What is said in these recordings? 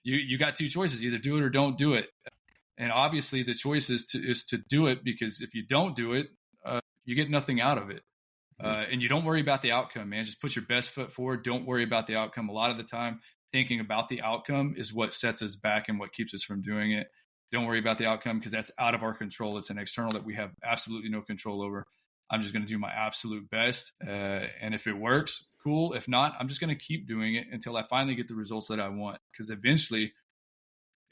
you got two choices: either do it or don't do it. And obviously, the choice is to do it, because if you don't do it, you get nothing out of it. And you don't worry about the outcome, man. Just put your best foot forward. Don't worry about the outcome. A lot of the time, thinking about the outcome is what sets us back and what keeps us from doing it. Don't worry about the outcome, because that's out of our control. It's an external that we have absolutely no control over. I'm just going to do my absolute best. And if it works, cool. If not, I'm just going to keep doing it until I finally get the results that I want. Because eventually,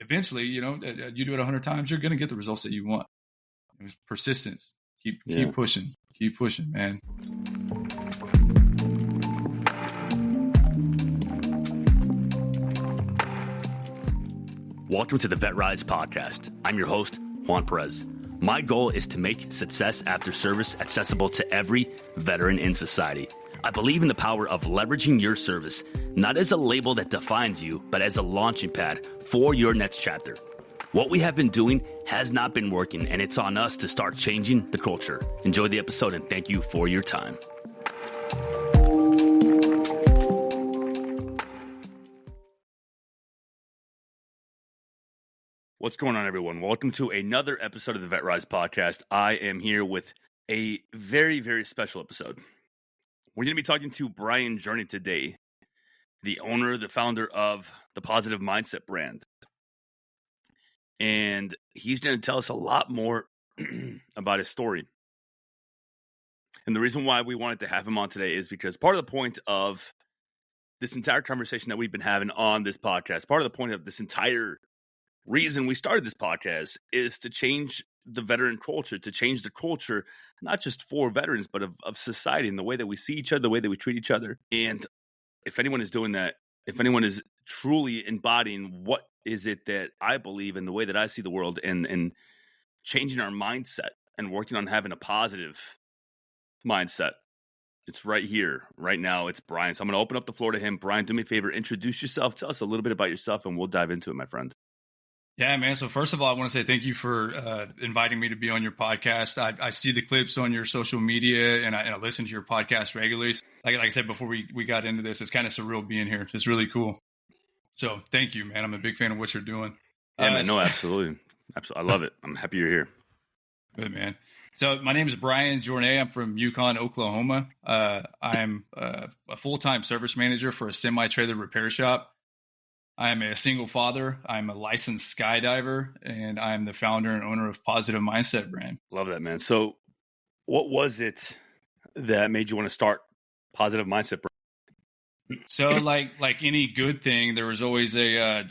you do it 100 times, you're going to get the results that you want. Persistence. Keep pushing, man. Welcome to the Vet Rides podcast. I'm your host, Juan Perez. My goal is to make success after service accessible to every veteran in society. I believe in the power of leveraging your service, not as a label that defines you, but as a launching pad for your next chapter. What we have been doing has not been working, and it's on us to start changing the culture. Enjoy the episode, and thank you for your time. What's going on, everyone? Welcome to another episode of the Vet Rides podcast. I am here with a very, very special episode. We're going to be talking to Bryan Journeay today, the owner, the founder of the Positive Mindset brand. And he's going to tell us a lot more about his story. And the reason why we wanted to have him on today is because part of the point of this entire conversation that we've been having on this podcast, part of the point of this entire reason we started this podcast is to change the veteran culture, to change the culture, not just for veterans, but of society and the way that we see each other, the way that we treat each other. And if anyone is doing that, if anyone is truly embodying what is it that I believe in, the way that I see the world, and changing our mindset and working on having a positive mindset, it's right here, right now. It's Bryan. So I'm going to open up the floor to him. Bryan, do me a favor, introduce yourself. Tell us a little bit about yourself, and we'll dive into it, my friend. Yeah, man. So first of all, I want to say thank you for inviting me to be on your podcast. I see the clips on your social media, and I listen to your podcast regularly. Like I said before we got into this, it's kind of surreal being here. It's really cool. So thank you, man. I'm a big fan of what you're doing. Yeah, man. No, absolutely. I love it. I'm happy you're here. Good, man. So my name is Bryan Journeay. I'm from Yukon, Oklahoma. I'm a full-time service manager for a semi-trailer repair shop. I'm a single father. I'm a licensed skydiver, and I'm the founder and owner of Positive Mindset brand. Love that, man. So what was it that made you want to start Positive Mindset brand? So like any good thing, there was always a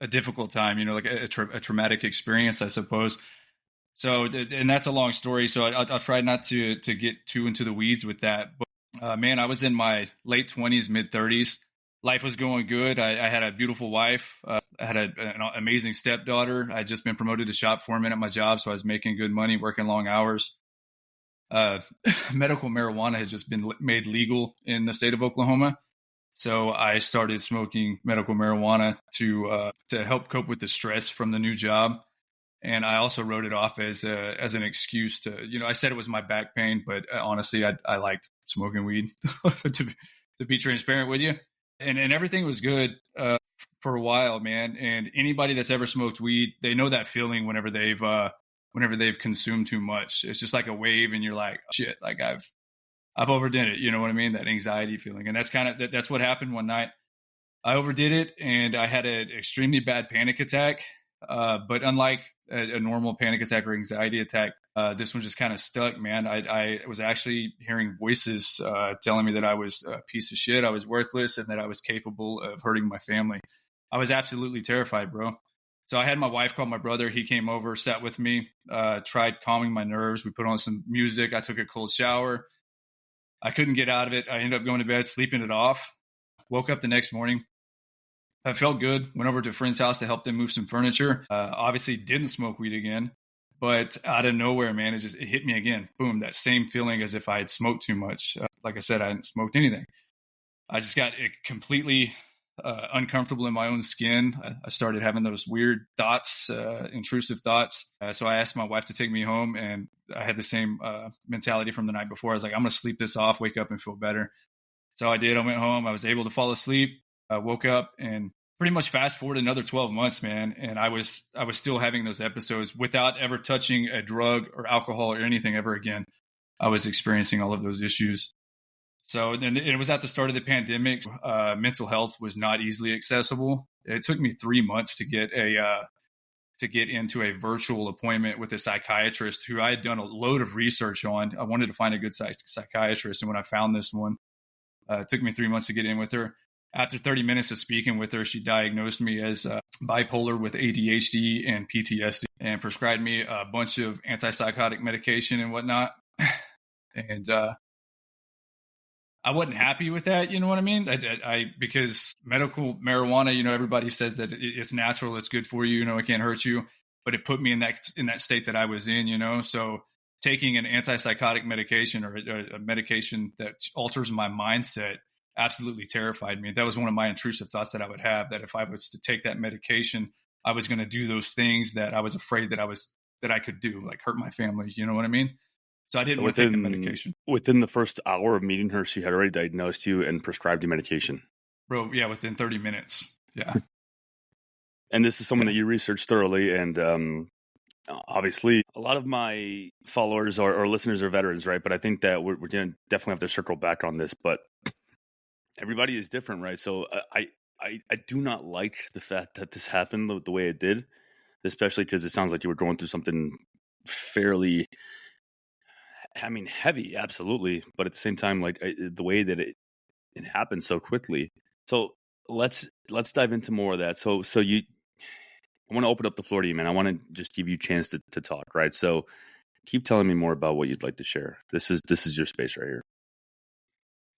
difficult time, like a traumatic experience, I suppose. So, and that's a long story. So I'll try not to get too into the weeds with that. But man, I was in my late 20s, mid 30s. Life was going good. I had a beautiful wife. I had an amazing stepdaughter. I had just been promoted to shop foreman at my job, so I was making good money, working long hours. Medical marijuana has just been made legal in the state of Oklahoma. So I started smoking medical marijuana to help cope with the stress from the new job. And I also wrote it off as an excuse to, I said it was my back pain, but honestly, I liked smoking weed to be transparent with you. And everything was good for a while, man. And anybody that's ever smoked weed, they know that feeling whenever they've consumed too much. It's just like a wave, and you're like, shit, like I've overdid it. You know what I mean? That anxiety feeling. And that's what happened one night. I overdid it, and I had an extremely bad panic attack. But unlike a normal panic attack or anxiety attack, this one just kind of stuck, man. I was actually hearing voices telling me that I was a piece of shit, I was worthless, and that I was capable of hurting my family. I was absolutely terrified, bro. So I had my wife call my brother. He came over, sat with me, tried calming my nerves. We put on some music. I took a cold shower. I couldn't get out of it. I ended up going to bed, sleeping it off. Woke up the next morning. I felt good. Went over to a friend's house to help them move some furniture. Obviously didn't smoke weed again. But out of nowhere, man, it hit me again. Boom, that same feeling as if I had smoked too much. Like I said, I hadn't smoked anything. I just got completely uncomfortable in my own skin. I started having those weird thoughts, intrusive thoughts. So I asked my wife to take me home, and I had the same mentality from the night before. I was like, I'm going to sleep this off, wake up and feel better. So I did. I went home. I was able to fall asleep. I woke up, and pretty much fast forward another 12 months, man. And I was still having those episodes without ever touching a drug or alcohol or anything ever again. I was experiencing all of those issues. So then it was at the start of the pandemic. Mental health was not easily accessible. It took me 3 months to get into a virtual appointment with a psychiatrist who I had done a load of research on. I wanted to find a good psychiatrist. And when I found this one, it took me 3 months to get in with her. After 30 minutes of speaking with her, she diagnosed me as bipolar with ADHD and PTSD and prescribed me a bunch of antipsychotic medication and whatnot. And I wasn't happy with that. You know what I mean? Because medical marijuana, everybody says that it's natural, it's good for you, it can't hurt you. But it put me in that state that I was in, So taking an antipsychotic medication or a medication that alters my mindset absolutely terrified me. That was one of my intrusive thoughts that I would have, that if I was to take that medication, I was going to do those things that I was afraid that I could do, like hurt my family. You know what I mean? So I didn't want to take the medication. Within the first hour of meeting her, she had already diagnosed you and prescribed you medication. Bro, yeah, within 30 minutes. Yeah. And this is someone that you researched thoroughly. And obviously, a lot of my followers or listeners are veterans, right? But I think that we're going to definitely have to circle back on this. But everybody is different, right? So I do not like the fact that this happened the way it did, especially because it sounds like you were going through something fairly... heavy, absolutely. But at the same time, like the way that it happened so quickly. So let's dive into more of that. So I want to open up the floor to you, man. I want to just give you a chance to talk, right? So keep telling me more about what you'd like to share. This is your space right here.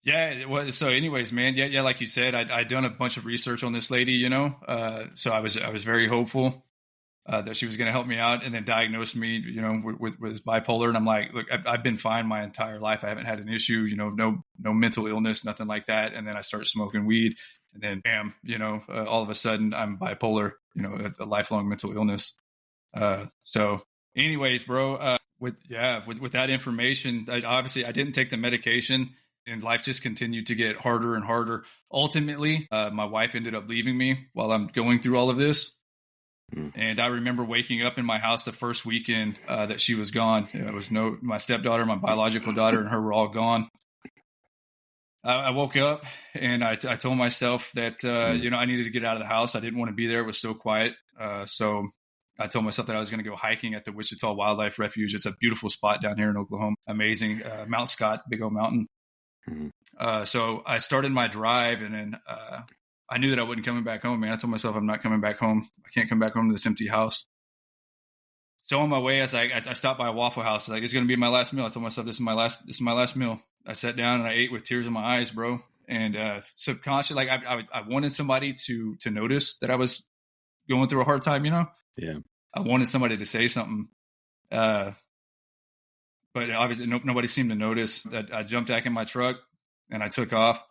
Yeah. Well, so anyways, man, yeah. Like you said, I'd done a bunch of research on this lady, so I was very hopeful that she was going to help me out, and then diagnosed me, with bipolar. And I'm like, look, I've been fine my entire life. I haven't had an issue, no mental illness, nothing like that. And then I started smoking weed, and then bam, all of a sudden I'm bipolar, a lifelong mental illness. So anyways, bro, with that information, I didn't take the medication, and life just continued to get harder and harder. Ultimately, my wife ended up leaving me while I'm going through all of this. And I remember waking up in my house the first weekend that she was gone. It was my stepdaughter, my biological daughter, and her were all gone. I woke up and I told myself that, I needed to get out of the house. I didn't want to be there. It was so quiet. So I told myself that I was going to go hiking at the Wichita Wildlife Refuge. It's a beautiful spot down here in Oklahoma. Amazing. Mount Scott, big old mountain. So I started my drive, and then I knew that I wasn't coming back home, man. I told myself I'm not coming back home. I can't come back home to this empty house. So on my way, I stopped by a Waffle House. It's going to be my last meal. I told myself this is my last meal. I sat down and I ate with tears in my eyes, bro. And subconsciously, I wanted somebody to notice that I was going through a hard time, Yeah. I wanted somebody to say something. But obviously nobody seemed to notice. I jumped back in my truck and I took off.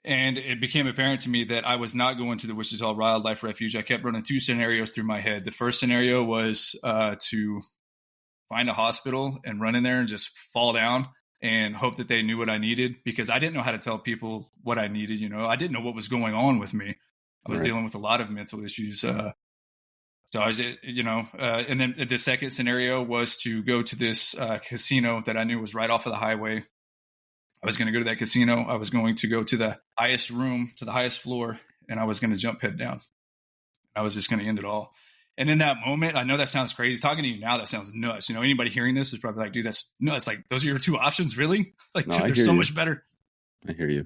And it became apparent to me that I was not going to the Wichita Wildlife Refuge. I kept running two scenarios through my head. The first scenario was to find a hospital and run in there and just fall down and hope that they knew what I needed, because I didn't know how to tell people what I needed. I didn't know what was going on with me. I was dealing with a lot of mental issues. So I was, and then the second scenario was to go to this casino that I knew was right off of the highway. I was going to go to that casino. I was going to go to the highest room, to the highest floor, and I was going to jump head down. I was just going to end it all. And in that moment, I know that sounds crazy. Talking to you now, that sounds nuts. Anybody hearing this is probably like, dude, that's nuts. Like, those are your two options, really? Like, no, dude, they're so much better. I hear you.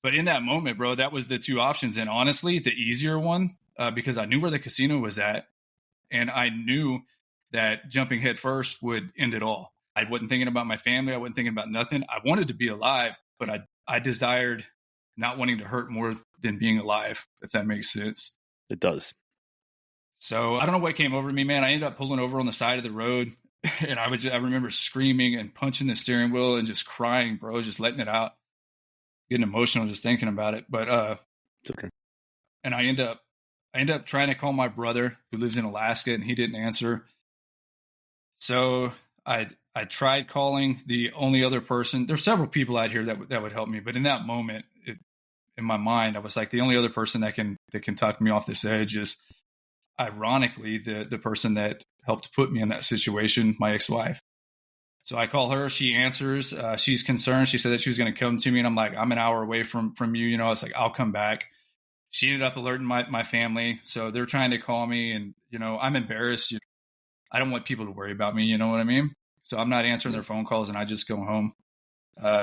But in that moment, bro, that was the two options. And honestly, the easier one, because I knew where the casino was at, and I knew that jumping head first would end it all. I wasn't thinking about my family. I wasn't thinking about nothing. I wanted to be alive, but I desired not wanting to hurt more than being alive, if that makes sense. It does. So I don't know what came over me, man. I ended up pulling over on the side of the road, and I remember screaming and punching the steering wheel and just crying, bro, just letting it out, getting emotional just thinking about it. But it's okay. And I end up trying to call my brother who lives in Alaska, and he didn't answer. So I tried calling the only other person. There's several people out here that would help me, but in that moment, in my mind, I was like, the only other person that can talk me off this edge is, ironically, the person that helped put me in that situation, my ex-wife. So I call her, she answers, she's concerned. She said that she was going to come to me, and I'm like, I'm an hour away from you. You know, I was like, I'll come back. She ended up alerting my family. So they're trying to call me, and, you know, I'm embarrassed. I don't want people to worry about me. You know what I mean? So I'm not answering their phone calls, and I just go home.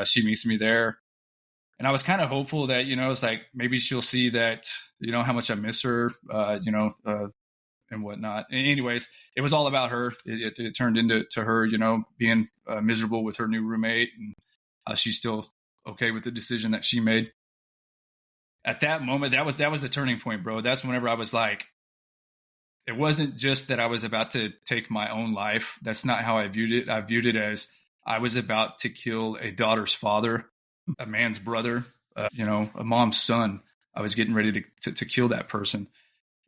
She meets me there. And I was kind of hopeful that, you know, it's like, maybe she'll see that, you know, how much I miss her, and whatnot. Anyways, it was all about her. It turned into her, you know, being miserable with her new roommate, and she's still okay with the decision that she made. At that moment, that was the turning point, bro. That's whenever I was like, it wasn't just that I was about to take my own life. That's not how I viewed it. I viewed it as I was about to kill a daughter's father, a man's brother, a mom's son. I was getting ready to kill that person.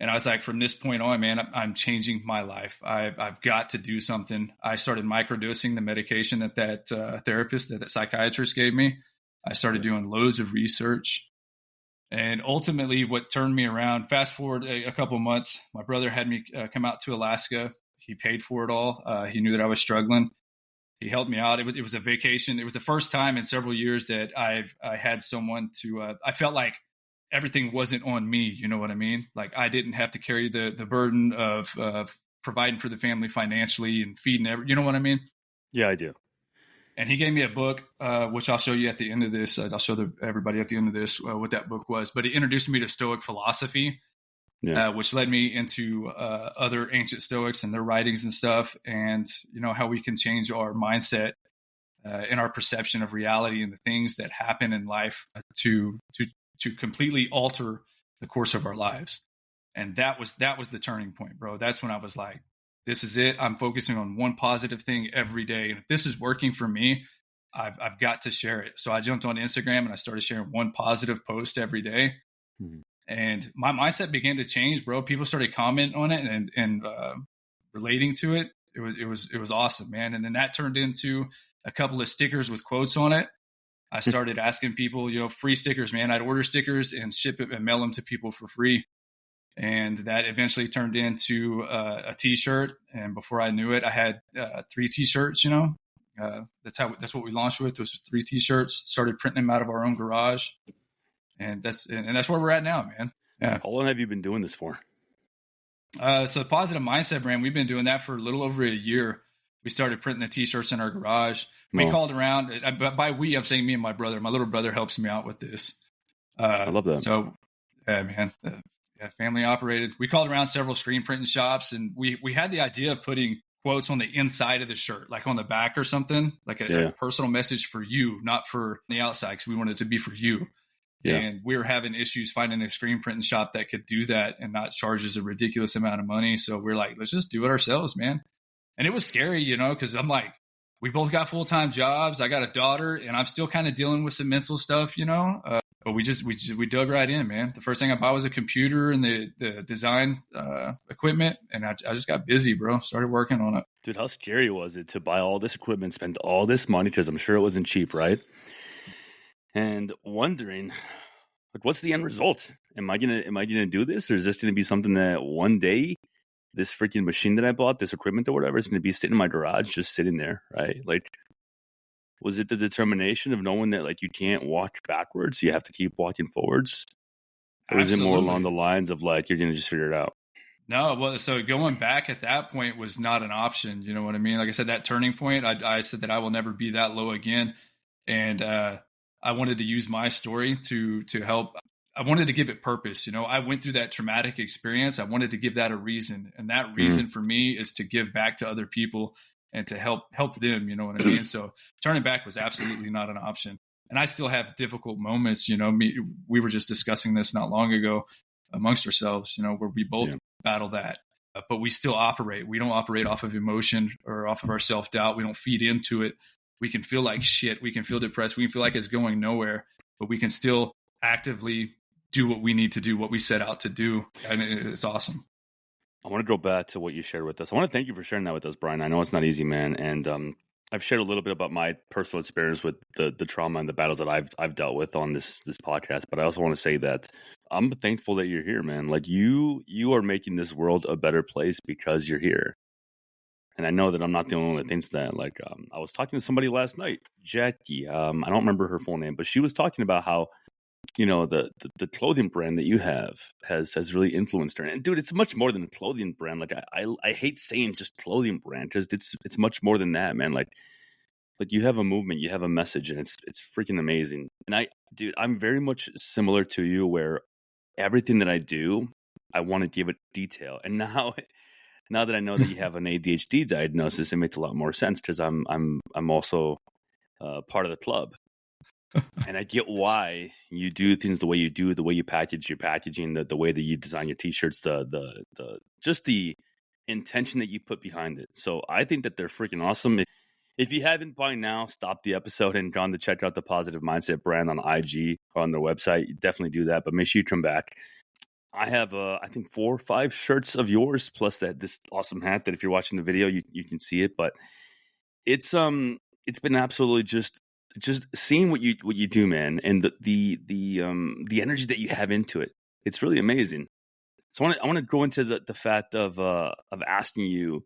And I was like, from this point on, man, I'm changing my life. I've got to do something. I started microdosing the medication that therapist, that psychiatrist gave me. I started doing loads of research. And ultimately, what turned me around, fast forward a couple of months, my brother had me come out to Alaska. He paid for it all. He knew that I was struggling. He helped me out. It was a vacation. It was the first time in several years that I had someone to, I felt like everything wasn't on me. You know what I mean? Like, I didn't have to carry the burden of providing for the family financially and feeding you know what I mean? Yeah, I do. And he gave me a book, which I'll show you at the end of this. I'll show everybody at the end of this what that book was. But he introduced me to Stoic philosophy, which led me into other ancient Stoics and their writings and stuff, and, you know, how we can change our mindset and our perception of reality and the things that happen in life to completely alter the course of our lives. And that was the turning point, bro. That's when I was like, this is it. I'm focusing on one positive thing every day. And if this is working for me, I've got to share it. So I jumped on Instagram and I started sharing one positive post every day. Mm-hmm. And my mindset began to change, bro. People started commenting on it and relating to it. It was awesome, man. And then that turned into a couple of stickers with quotes on it. I started asking people, you know, free stickers, man. I'd order stickers and ship it and mail them to people for free. And that eventually turned into a T-shirt. And before I knew it, I had 3 T-shirts. You know, that's what we launched with. Those 3 T-shirts. Started printing them out of our own garage, and that's where we're at now, man. Yeah. How long have you been doing this for? So Positive Mindset brand, we've been doing that for a little over a year. We started printing the T-shirts in our garage. We called around. By we, I'm saying me and my brother. My little brother helps me out with this. I love that. So, yeah, man. Family operated. We called around several screen printing shops, and we had the idea of putting quotes on the inside of the shirt, like on the back or something, like a personal message for you, not for the outside, because we wanted it to be for you. Yeah. And we were having issues finding a screen printing shop that could do that and not charge us a ridiculous amount of money. So we're like, let's just do it ourselves, man. And it was scary, you know, because I'm like, we both got full-time jobs. I got a daughter, and I'm still kind of dealing with some mental stuff, you know. But we dug right in, man. The first thing I bought was a computer and the design equipment, and I just got busy, bro. Started working on it. Dude, how scary was it to buy all this equipment, spend all this money, because I'm sure it wasn't cheap, right? And wondering, like, what's the end result? Am I gonna do this, or is this gonna be something that one day this freaking machine that I bought, this equipment or whatever, is gonna be sitting in my garage, just sitting there, right? Like, was it the determination of knowing that, like, you can't walk backwards, you have to keep walking forwards? Or is it more along the lines of, like, you're going to just figure it out? No, well, so going back at that point was not an option. You know what I mean? Like I said, that turning point, I said that I will never be that low again. And I wanted to use my story to help. I wanted to give it purpose. You know, I went through that traumatic experience. I wanted to give that a reason. And that reason for me is to give back to other people and to help them, you know what I mean? So turning back was absolutely not an option. And I still have difficult moments, you know, we were just discussing this not long ago amongst ourselves, you know, where we both battle that, but we still operate. We don't operate off of emotion or off of our self-doubt. We don't feed into it. We can feel like shit. We can feel depressed. We can feel like it's going nowhere, but we can still actively do what we need to do, what we set out to do. And it's awesome. I want to go back to what you shared with us. I want to thank you for sharing that with us, Bryan. I know it's not easy, man. And I've shared a little bit about my personal experience with the trauma and the battles that I've dealt with on this podcast, but I also want to say that I'm thankful that you're here, man. Like you are making this world a better place because you're here. And I know that I'm not the only one that thinks that. Like, I was talking to somebody last night, Jackie. I don't remember her full name, but she was talking about how, you know, the clothing brand that you have has really influenced her. And dude, it's much more than a clothing brand. Like, I hate saying just clothing brand because it's much more than that, man. Like you have a movement, you have a message, and it's freaking amazing. And I'm very much similar to you, where everything that I do, I want to give it detail. And now that I know that you have an ADHD diagnosis, it makes a lot more sense because I'm also part of the club, and I get why you do things the way you do, the way you package your packaging, the way that you design your t-shirts, the just the intention that you put behind it. So I think that they're freaking awesome. If you haven't by now, stop the episode and gone to check out the Positive Mindset brand on IG or on their website. You definitely do that, but make sure you come back. I have, I think 4 or 5 shirts of yours, plus this awesome hat that if you're watching the video, you can see it. But it's been absolutely just seeing what you do, man, and the energy that you have into it. It's really amazing. So I want to go into the fact of asking you,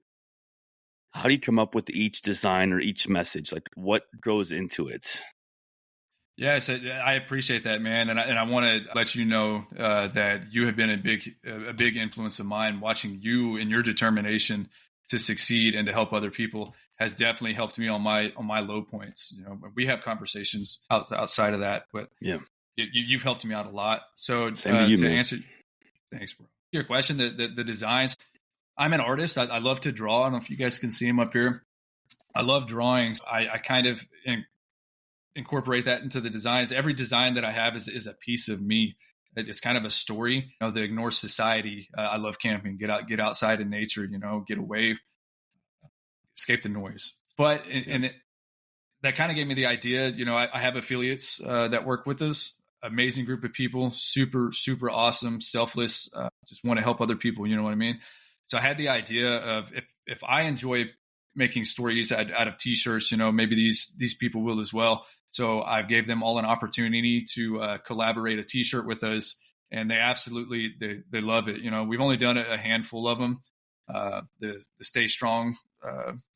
how do you come up with each design or each message? Like, what goes into it? Yeah, so I appreciate that, man, and I want to let you know that you have been a big influence of mine. Watching you and your determination to succeed and to help other people has definitely helped me on my low points. You know, we have conversations outside of that, but yeah, you've helped me out a lot. So Same to you, man. answer, thanks, bro. Your question, the designs. I'm an artist. I love to draw. I don't know if you guys can see them up here. I love drawings. I kind of incorporate that into the designs. Every design that I have is a piece of me. It's kind of a story. You know, the ignore society. I love camping. Get outside in nature. You know, get away, escape the noise. But that kind of gave me the idea. You know, I have affiliates that work with us. Amazing group of people. Super awesome. Selfless. Just want to help other people. You know what I mean? So I had the idea of if I enjoy making stories out of t-shirts, you know, maybe these people will as well. So I gave them all an opportunity to collaborate a t-shirt with us, and they absolutely they love it. You know, we've only done a handful of them. The Stay Strong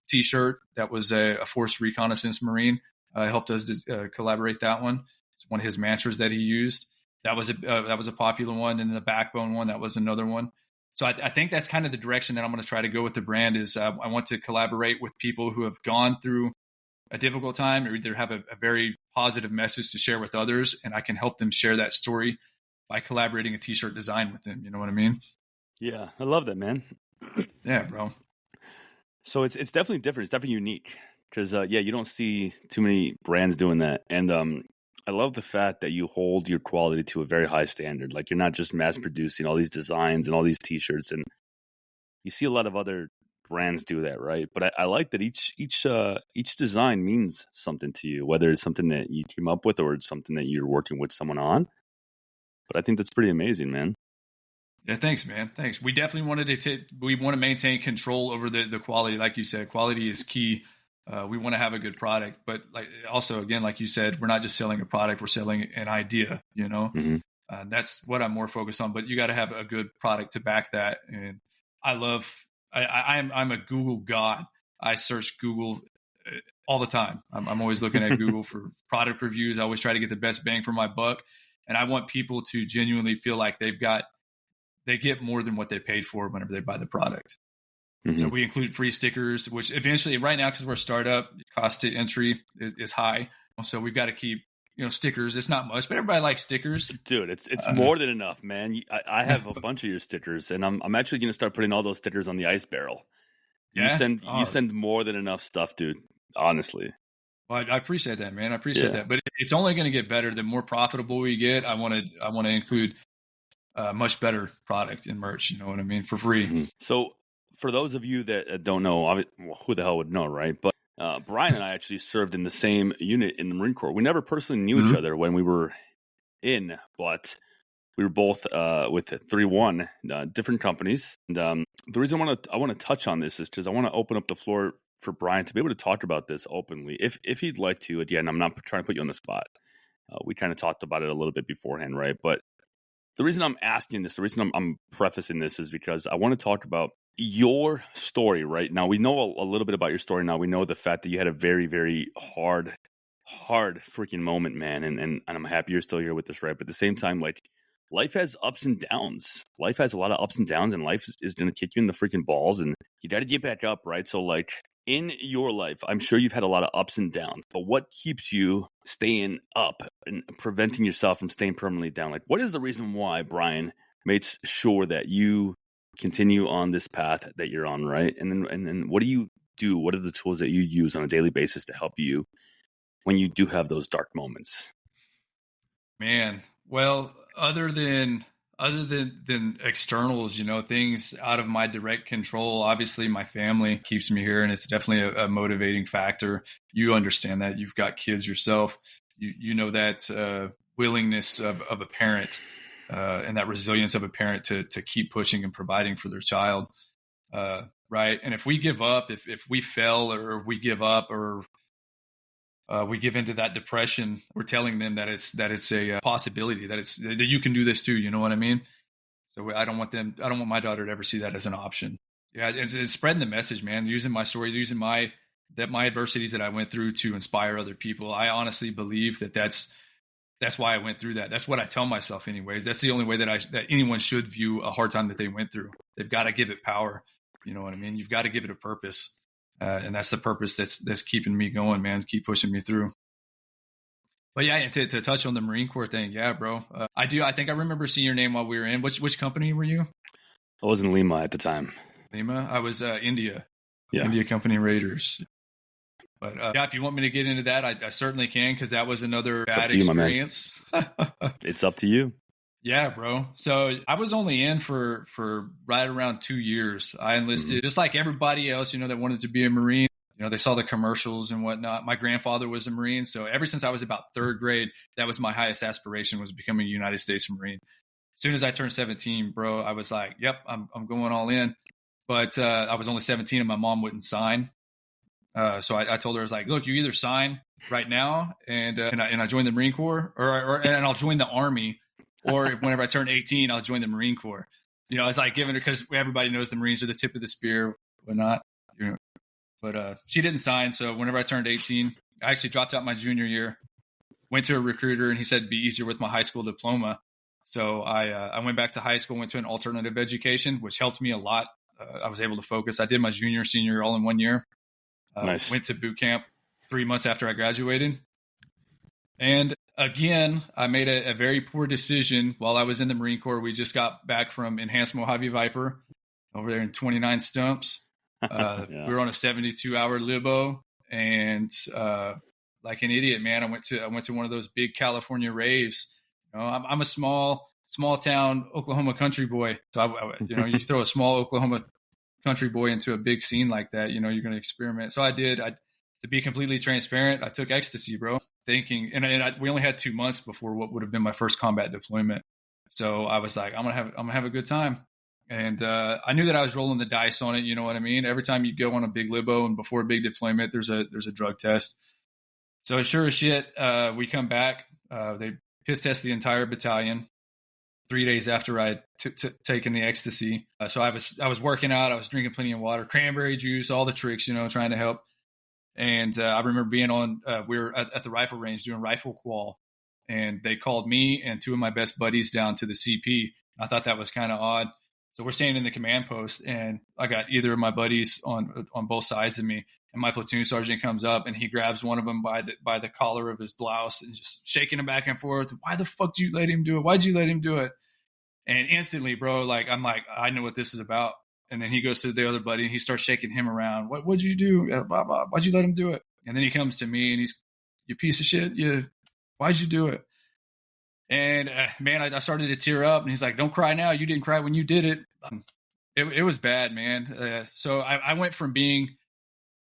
t-shirt, that was a Force Reconnaissance Marine, helped us collaborate that one. It's one of his mantras that he used. That was a popular one, and the Backbone one, that was another one. So I think that's kind of the direction that I'm going to try to go with the brand. Is I want to collaborate with people who have gone through a difficult time, or either have a very positive message to share with others, and I can help them share that story by collaborating a t-shirt design with them. You know what I mean? Yeah, I love that, man. Yeah, bro. So it's definitely different. It's definitely unique because you don't see too many brands doing that, and I love the fact that you hold your quality to a very high standard. Like, you're not just mass producing all these designs and all these t-shirts, and you see a lot of other brands do that, right? But I like that each design means something to you, whether it's something that you came up with or it's something that you're working with someone on. But I think that's pretty amazing, man. Yeah, thanks, man. Thanks. We definitely wanted we want to maintain control over the quality. Like you said, quality is key. We want to have a good product, but like also, again, like you said, we're not just selling a product, we're selling an idea, you know. Mm-hmm. That's what I'm more focused on, but you got to have a good product to back that. And I'm a Google god. I search Google all the time. I'm always looking at Google for product reviews. I always try to get the best bang for my buck. And I want people to genuinely feel like they get more than what they paid for whenever they buy the product. Mm-hmm. So we include free stickers, which eventually, right now, because we're a startup, cost to entry is high. So we've got to keep, stickers. It's not much, but everybody likes stickers. Dude, it's more than enough, man. I have a bunch of your stickers, and I'm actually going to start putting all those stickers on the ice barrel. Yeah? You send more than enough stuff, dude. Honestly. Well, I appreciate that, man. I appreciate that, but it's only going to get better. The more profitable we get, I want to include much better product and merch. You know what I mean? For free. Mm-hmm. So, for those of you that don't know, who the hell would know, right? But Bryan and I actually served in the same unit in the Marine Corps. We never personally knew each other when we were in, but we were both with 3-1, different companies. And the reason I want to touch on this is because I want to open up the floor for Bryan to be able to talk about this openly, if he'd like to. Again, I'm not trying to put you on the spot. We kind of talked about it a little bit beforehand, right? But the reason I'm asking this, the reason I'm prefacing this is because I want to talk about your story, right? Now, we know a little bit about your story. Now, we know the fact that you had a very, very hard freaking moment, man. And I'm happy you're still here with us, right? But at the same time, like, life has ups and downs. Life has a lot of ups and downs, and life is going to kick you in the freaking balls, and you got to get back up, right? So, like, in your life, I'm sure you've had a lot of ups and downs, but what keeps you staying up and preventing yourself from staying permanently down? Like, what is the reason why Bryan makes sure that you continue on this path that you're on, right? And then what do you do? What are the tools that you use on a daily basis to help you when you do have those dark moments? Man, well, other than externals, things out of my direct control, obviously my family keeps me here, and it's definitely a motivating factor. You understand that. You've got kids yourself. You know that willingness of a parent and that resilience of a parent to keep pushing and providing for their child, right? And if we give up, if we fail or we give up or we give into that depression, we're telling them that it's a possibility, that you can do this too. You know what I mean? So I don't want my daughter to ever see that as an option. Yeah, it's spreading the message, man. Using my story, using my adversities that I went through to inspire other people. I honestly believe that's why I went through that. That's what I tell myself, anyways. That's the only way that anyone should view a hard time that they went through. They've got to give it power. You know what I mean? You've got to give it a purpose. And that's the purpose that's keeping me going, man. Keep pushing me through. But yeah, and to touch on the Marine Corps thing, yeah, bro. I think I remember seeing your name while we were in. Which company were you? I was in Lima at the time. Lima? I was India. Yeah. India Company Raiders. But yeah, if you want me to get into that, I certainly can, because that was another bad experience. It's up to you. Yeah, bro. So I was only in for right around 2 years. I enlisted just like everybody else, that wanted to be a Marine. They saw the commercials and whatnot. My grandfather was a Marine. So ever since I was about third grade, that was my highest aspiration, was becoming a United States Marine. As soon as I turned 17, bro, I was like, yep, I'm going all in. But I was only 17 and my mom wouldn't sign. So I told her, I was like, look, you either sign right now and I join the Marine Corps and I'll join the Army. Or whenever I turn 18, I'll join the Marine Corps. It's like giving her, because everybody knows the Marines are the tip of the spear, whatnot. But she didn't sign. So whenever I turned 18, I actually dropped out my junior year, went to a recruiter, and he said it'd be easier with my high school diploma. So I went back to high school, went to an alternative education, which helped me a lot. I was able to focus. I did my junior, senior all in 1 year. Nice. Went to boot camp 3 months after I graduated. And again, I made a very poor decision while I was in the Marine Corps. We just got back from Enhanced Mojave Viper over there in 29 Stumps. Yeah. We were on a 72-hour libo, and like an idiot, man, I went to one of those big California raves. I'm a small town Oklahoma country boy. So you throw a small Oklahoma country boy into a big scene like that, you're going to experiment. So I did. To be completely transparent, I took ecstasy, bro. Thinking, we only had 2 months before what would have been my first combat deployment. So I was like, I'm gonna have a good time. And I knew that I was rolling the dice on it. You know what I mean? Every time you go on a big libo and before a big deployment, there's a drug test. So sure as shit, we come back. They piss test the entire battalion 3 days after I taken the ecstasy. So I was working out. I was drinking plenty of water, cranberry juice, all the tricks, trying to help. And I remember being on, we were at the rifle range doing rifle qual, and they called me and two of my best buddies down to the CP. I thought that was kind of odd. So we're standing in the command post, and I got either of my buddies on both sides of me, and my platoon sergeant comes up and he grabs one of them by the collar of his blouse and just shaking him back and forth. Why the fuck did you let him do it? Why'd you let him do it? And instantly, bro, I'm like, I know what this is about. And then he goes to the other buddy and he starts shaking him around. What'd you do? Blah, blah. Why'd you let him do it? And then he comes to me and he's, you piece of shit. Why'd you do it? And man, I started to tear up, and he's like, don't cry now. You didn't cry when you did it. It was bad, man. So I went from being,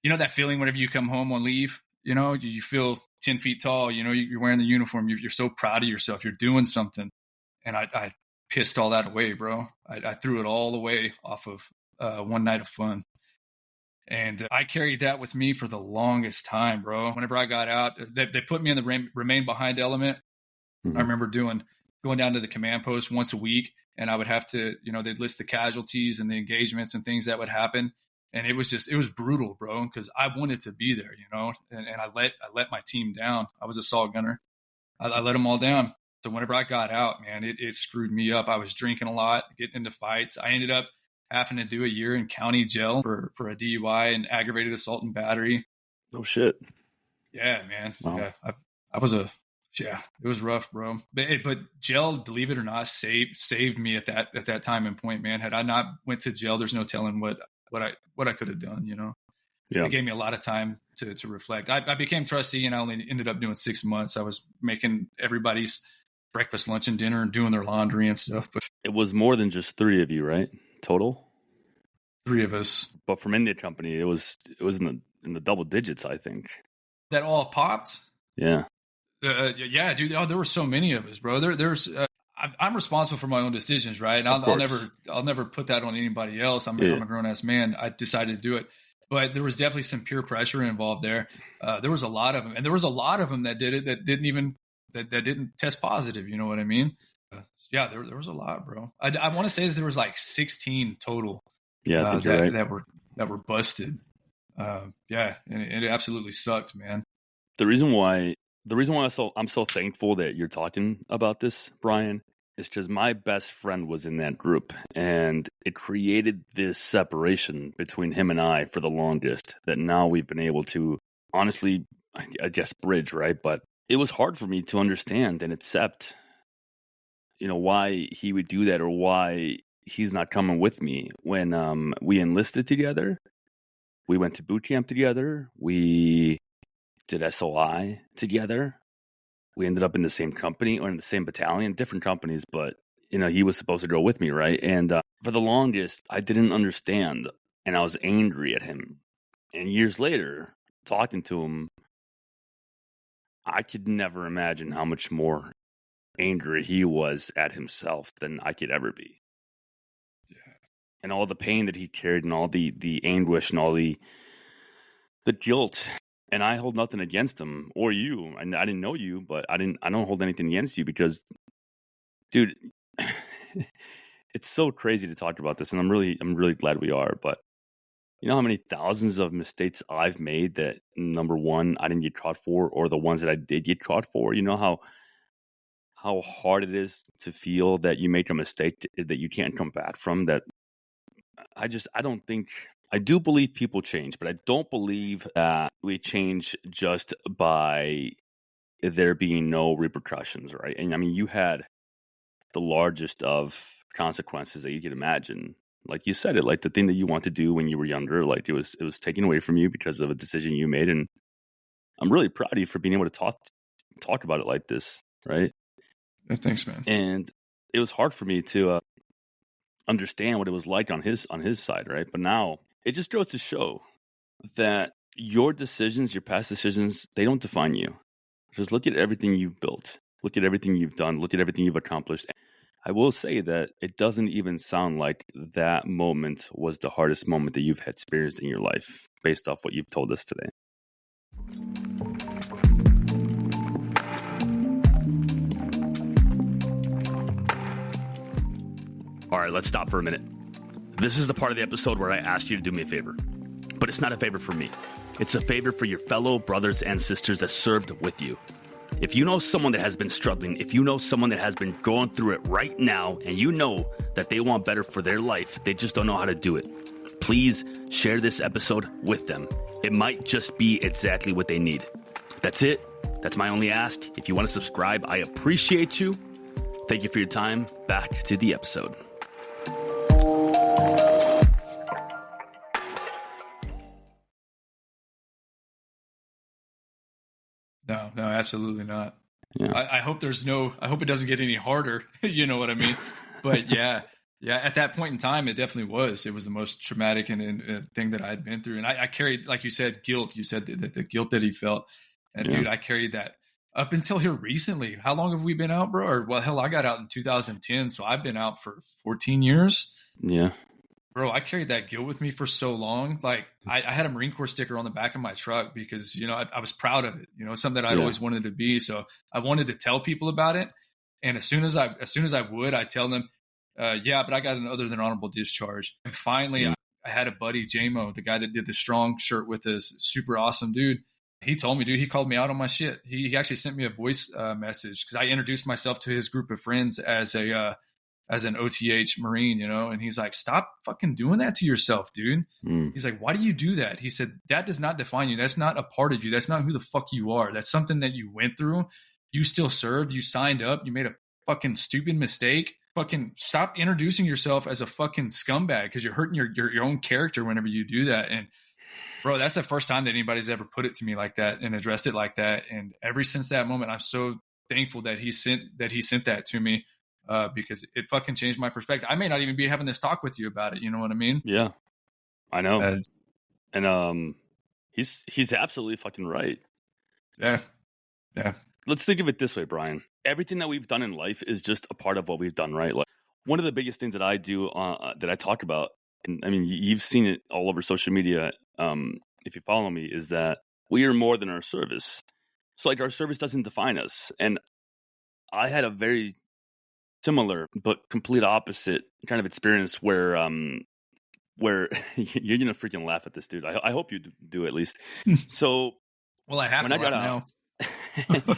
that feeling whenever you come home on leave, you feel 10 feet tall, you're wearing the uniform. You're so proud of yourself. You're doing something. And I pissed all that away, bro. I threw it all away off of one night of fun. And I carried that with me for the longest time, bro. Whenever I got out, they put me in the remain behind element. I remember going down to the command post once a week, and I would have to, they'd list the casualties and the engagements and things that would happen. And it was brutal, bro, because I wanted to be there, and I let my team down. I was a assault gunner. I let them all down. So whenever I got out, man, it screwed me up. I was drinking a lot, getting into fights. I ended up having to do a year in county jail for a DUI and aggravated assault and battery. Oh, shit. Yeah, man. Wow. Yeah, it was rough, bro. But jail, believe it or not, saved me at that time and point, man. Had I not went to jail, there's no telling what I could have done, Yeah. It gave me a lot of time to reflect. I became trustee, and I only ended up doing 6 months. I was making everybody's breakfast, lunch, and dinner and doing their laundry and stuff. But it was more than just 3 of you, right? Total? 3 of us. But from India Company, it was in the double digits, I think. That all popped? Yeah. Yeah, dude. Oh, there were so many of us, bro. I'm responsible for my own decisions, right? And I'll never put that on anybody else. I'm a grown ass man. I decided to do it, but there was definitely some peer pressure involved there. There was a lot of them, and there was a lot of them that did it that didn't test positive. You know what I mean? Yeah, there was a lot, bro. I want to say that there was like 16 total. Yeah, I think you're right. that were busted. Yeah, and it absolutely sucked, man. The reason why I'm so thankful that you're talking about this, Bryan, is because my best friend was in that group, and it created this separation between him and I for the longest that now we've been able to honestly, I guess, bridge, right? But it was hard for me to understand and accept, why he would do that or why he's not coming with me when we enlisted together. We went to boot camp together. We did SOI together. We ended up in the same company or in the same battalion, different companies, but he was supposed to go with me, right? And for the longest, I didn't understand, and I was angry at him. And years later, talking to him, I could never imagine how much more angry he was at himself than I could ever be. Yeah. And all the pain that he carried, and all the anguish, and all the guilt. And I hold nothing against him or you. And I didn't know you, but I don't hold anything against you because, dude, it's so crazy to talk about this. And I'm really glad we are. But you know how many thousands of mistakes I've made that, number one, I didn't get caught for, or the ones that I did get caught for? You know how hard it is to feel that you make a mistake that you can't come back from. That I do believe people change, but I don't believe that we change just by there being no repercussions, right? And I mean, you had the largest of consequences that you could imagine. Like you said, like the thing that you wanted to do when you were younger, like it was taken away from you because of a decision you made. And I'm really proud of you for being able to talk about it like this, right? Yeah, thanks, man. And it was hard for me to understand what it was like on his side, right? But now it just goes to show that your decisions, your past decisions, they don't define you. Just look at everything you've built. Look at everything you've done. Look at everything you've accomplished. I will say that it doesn't even sound like that moment was the hardest moment that you've experienced in your life based off what you've told us today. All right, let's stop for a minute. This is the part of the episode where I ask you to do me a favor. But it's not a favor for me. It's a favor for your fellow brothers and sisters that served with you. If you know someone that has been struggling, if you know someone that has been going through it right now, and you know that they want better for their life, they just don't know how to do it, please share this episode with them. It might just be exactly what they need. That's it. That's my only ask. If you want to subscribe, I appreciate you. Thank you for your time. Back to the episode. No, absolutely not. Yeah. I hope it doesn't get any harder. You know what I mean? But yeah, at that point in time, it definitely was. It was the most traumatic and thing that I had been through. And I carried, like you said, guilt. You said that the guilt that he felt. And dude, I carried that up until here recently. How long have we been out, bro? Or well, hell, I got out in 2010. So I've been out for 14 years. Yeah. bro, I carried that guilt with me for so long. Like I had a Marine Corps sticker on the back of my truck because, you know, I was proud of it, you know, something that I'd always wanted to be. So I wanted to tell people about it. And as soon as I would, I tell them, yeah, but I got an other than honorable discharge. And finally, I had a buddy, JMO, the guy that did the strong shirt with us, super awesome dude. He told me, dude, he called me out on my shit. He actually sent me a voice message because I introduced myself to his group of friends as an OTH Marine, you know, and he's like, stop fucking doing that to yourself, dude. He's like, why do you do that? He said, that does not define you. That's not a part of you. That's not who the fuck you are. That's something that you went through. You still served. You signed up. You made a fucking stupid mistake. Fucking stop introducing yourself as a fucking scumbag because you're hurting your own character whenever you do that. And bro, that's the first time that anybody's ever put it to me like that and addressed it like that. And ever since that moment, I'm so thankful that he sent that to me. Because it fucking changed my perspective. I may not even be having this talk with you about it. You know what I mean? Yeah, I know. And he's absolutely fucking right. Yeah. Let's think of it this way, Bryan. Everything that we've done in life is just a part of what we've done, right? Like one of the biggest things that I do, that I talk about, and I mean, you've seen it all over social media. If you follow me, is that we are more than our service. So like our service doesn't define us. And I had a very similar but complete opposite kind of experience where you're gonna freaking laugh at this, dude. I hope you do at least. So well, I have to laugh now.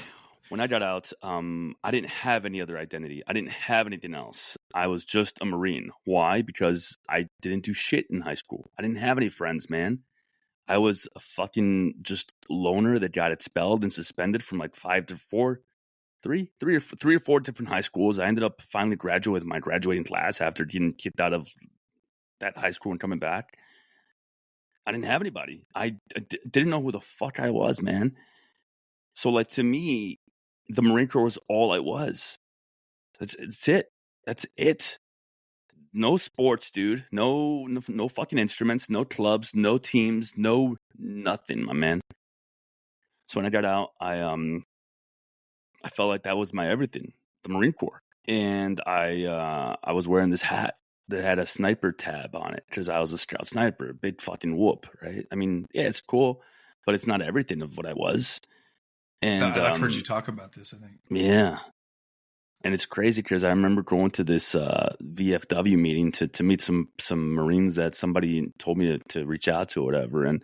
When I got out, I didn't have any other identity. I didn't have anything else. I was just a Marine. Why? Because I didn't do shit in high school. I didn't have any friends, man. I was a fucking just loner that got expelled and suspended from like 3 or 4 different high schools. I ended up finally graduating with my graduating class after getting kicked out of that high school and coming back. I didn't have anybody. I didn't know who the fuck I was, man. So like to me, the Marine Corps was all I was. That's it. That's it. No sports, dude. No fucking instruments. No clubs. No teams. No nothing, my man. So when I got out, I felt like that was my everything, the Marine Corps. And I was wearing this hat that had a sniper tab on it because I was a scout sniper, big fucking whoop, right? I mean, yeah, it's cool, but it's not everything of what I was. And I've heard you talk about this, I think. Yeah. And it's crazy because I remember going to this VFW meeting to meet some Marines that somebody told me to reach out to or whatever. And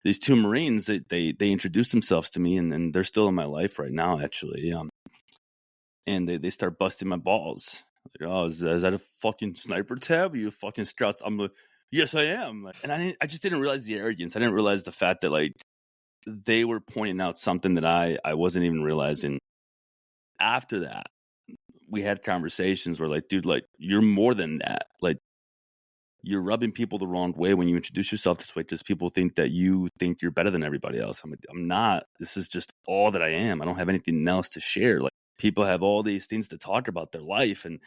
these 2 Marines, they introduced themselves to me, and they're still in my life right now, actually. And they start busting my balls. Like, oh, is that a fucking sniper tab? Are you fucking scouts? I'm like, yes, I am. And I just didn't realize the arrogance. I didn't realize the fact that like they were pointing out something that I wasn't even realizing. After that, we had conversations where like, dude, like you're more than that. Like you're rubbing people the wrong way when you introduce yourself this way because people think that you think you're better than everybody else. I'm not. This is just all that I am. I don't have anything else to share. Like people have all these things to talk about their life, and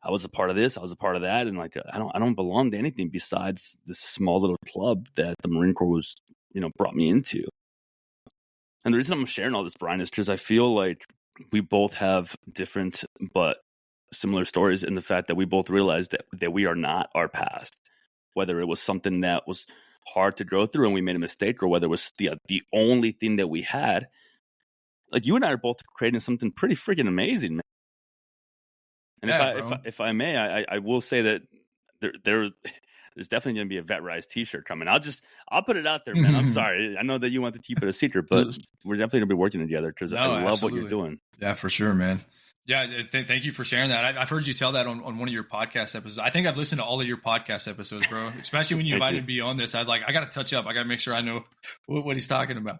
I was a part of this, I was a part of that, and like I don't belong to anything besides this small little club that the Marine Corps was, brought me into. And the reason I'm sharing all this, Bryan, is because I feel like we both have different but similar stories in the fact that we both realized that we are not our past. Whether it was something that was hard to go through and we made a mistake, or whether it was the only thing that we had. Like you and I are both creating something pretty freaking amazing, man. And if I may, I will say that there's definitely going to be a Vet Rise T-shirt coming. I'll put it out there, man. I'm sorry. I know that you want to keep it a secret, but we're definitely going to be working together because I love absolutely. what you're doing. Yeah, for sure, man. Yeah, thank you for sharing that. I've heard you tell that on one of your podcast episodes. I think I've listened to all of your podcast episodes, bro. Especially when you invited me on this. I got to touch up. I got to make sure I know what he's talking about.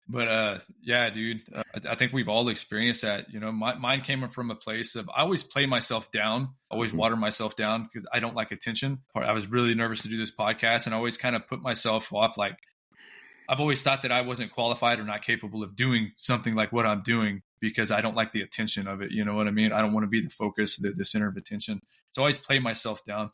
But yeah, dude, I think we've all experienced that. Mine came from a place of I always play myself down, always water myself down because I don't like attention. I was really nervous to do this podcast and I always kind of put myself off. Like I've always thought that I wasn't qualified or not capable of doing something like what I'm doing because I don't like the attention of it. You know what I mean? I don't want to be the focus, the center of attention. So I always play myself down.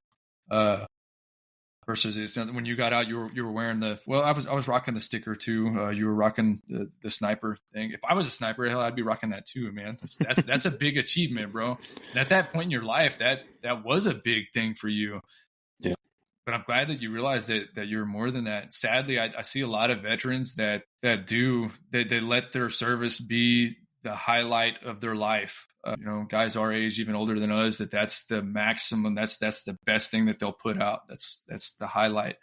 Versus when you got out, you were wearing I was rocking the sticker too. You were rocking the sniper thing. If I was a sniper, hell, I'd be rocking that too, man. That's a big achievement, bro. And at that point in your life, that was a big thing for you. Yeah. but I'm glad that you realized that you're more than that. Sadly, I see a lot of veterans that they let their service be the highlight of their life. Guys our age, even older than us, that's the maximum. That's the best thing that they'll put out. That's the highlight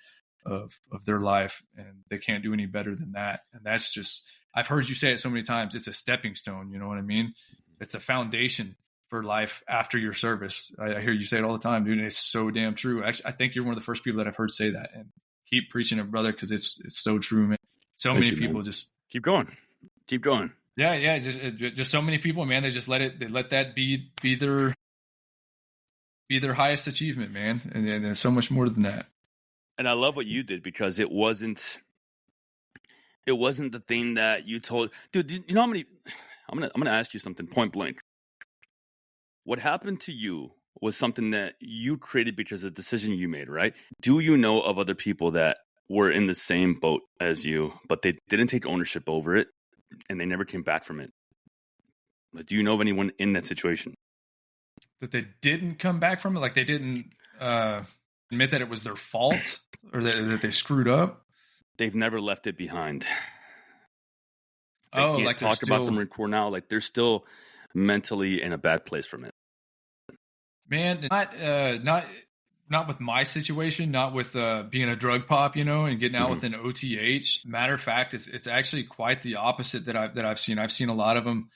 of their life, and they can't do any better than that. And that's just, I've heard you say it so many times. It's a stepping stone. You know what I mean? It's a foundation for life after your service. I hear you say it all the time, dude. And it's so damn true. Actually, I think you're one of the first people that I've heard say that, and keep preaching it, brother. Cause it's so true, man. So Thank many you, people man. just Keep going. Yeah. Just so many people, man. They just let that be their highest achievement, man. And there's so much more than that. And I love what you did, because it wasn't the thing that you told, dude. You know how many? I'm gonna ask you something point blank. What happened to you was something that you created because of the decision you made, right? Do you know of other people that were in the same boat as you, but they didn't take ownership over it and they never came back from it? But do you know of anyone in that situation? That they didn't come back from it? Like they didn't admit that it was their fault, or that they screwed up? They've never left it behind. They can't like talk about the Marine Corps now. Like they're still mentally in a bad place from it. Man, not with my situation, not with being a drug pop, and getting out with an OTH. Matter of fact, it's actually quite the opposite that I've seen. I've seen a lot of them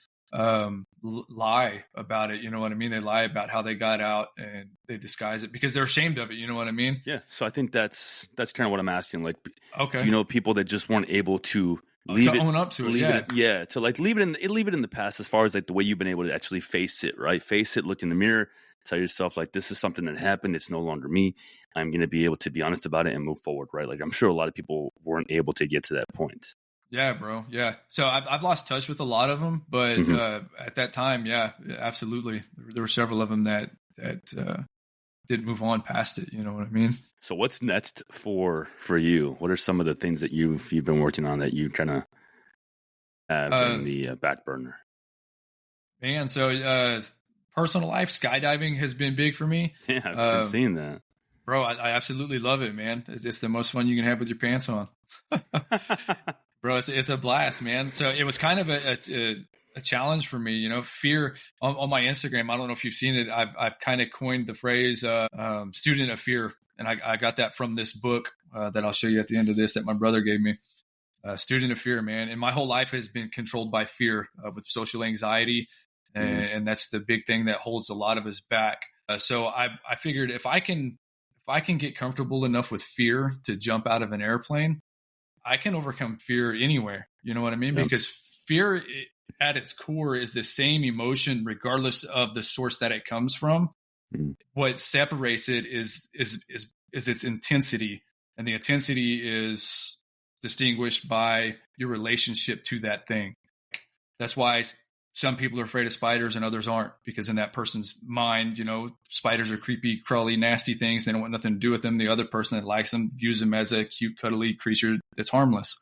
lie about it. You know what I mean? They lie about how they got out, and they disguise it because they're ashamed of it. You know what I mean? Yeah. So I think that's kind of what I'm asking. Like, okay, do you know people that just weren't able to own up to it? To like leave it in the past, as far as like the way you've been able to actually face it, right? Face it, look in the mirror, tell yourself like, this is something that happened. It's no longer me. I'm going to be able to be honest about it and move forward, right? Like I'm sure a lot of people weren't able to get to that point. Yeah, bro. Yeah. So I've lost touch with a lot of them, but at that time, yeah, absolutely. There were several of them that didn't move on past it. You know what I mean? So what's next for you? What are some of the things that you've been working on that you kind of have in the back burner? Man, so personal life, skydiving has been big for me. Yeah, I've been seeing that. Bro, I absolutely love it, man. It's the most fun you can have with your pants on. Bro, it's a blast, man. So it was kind of a challenge for me, fear on my Instagram. I don't know if you've seen it. I've kind of coined the phrase student of fear. And I got that from this book that I'll show you at the end of this that my brother gave me. Student of fear, man. And my whole life has been controlled by fear with social anxiety. And that's the big thing that holds a lot of us back. So I figured if I can get comfortable enough with fear to jump out of an airplane, I can overcome fear anywhere. You know what I mean? Yep. Because fear at its core is the same emotion, regardless of the source that it comes from. What separates it is its intensity, and the intensity is distinguished by your relationship to that thing. That's why some people are afraid of spiders and others aren't, because in that person's mind, spiders are creepy, crawly, nasty things. They don't want nothing to do with them. The other person that likes them views them as a cute, cuddly creature that's harmless.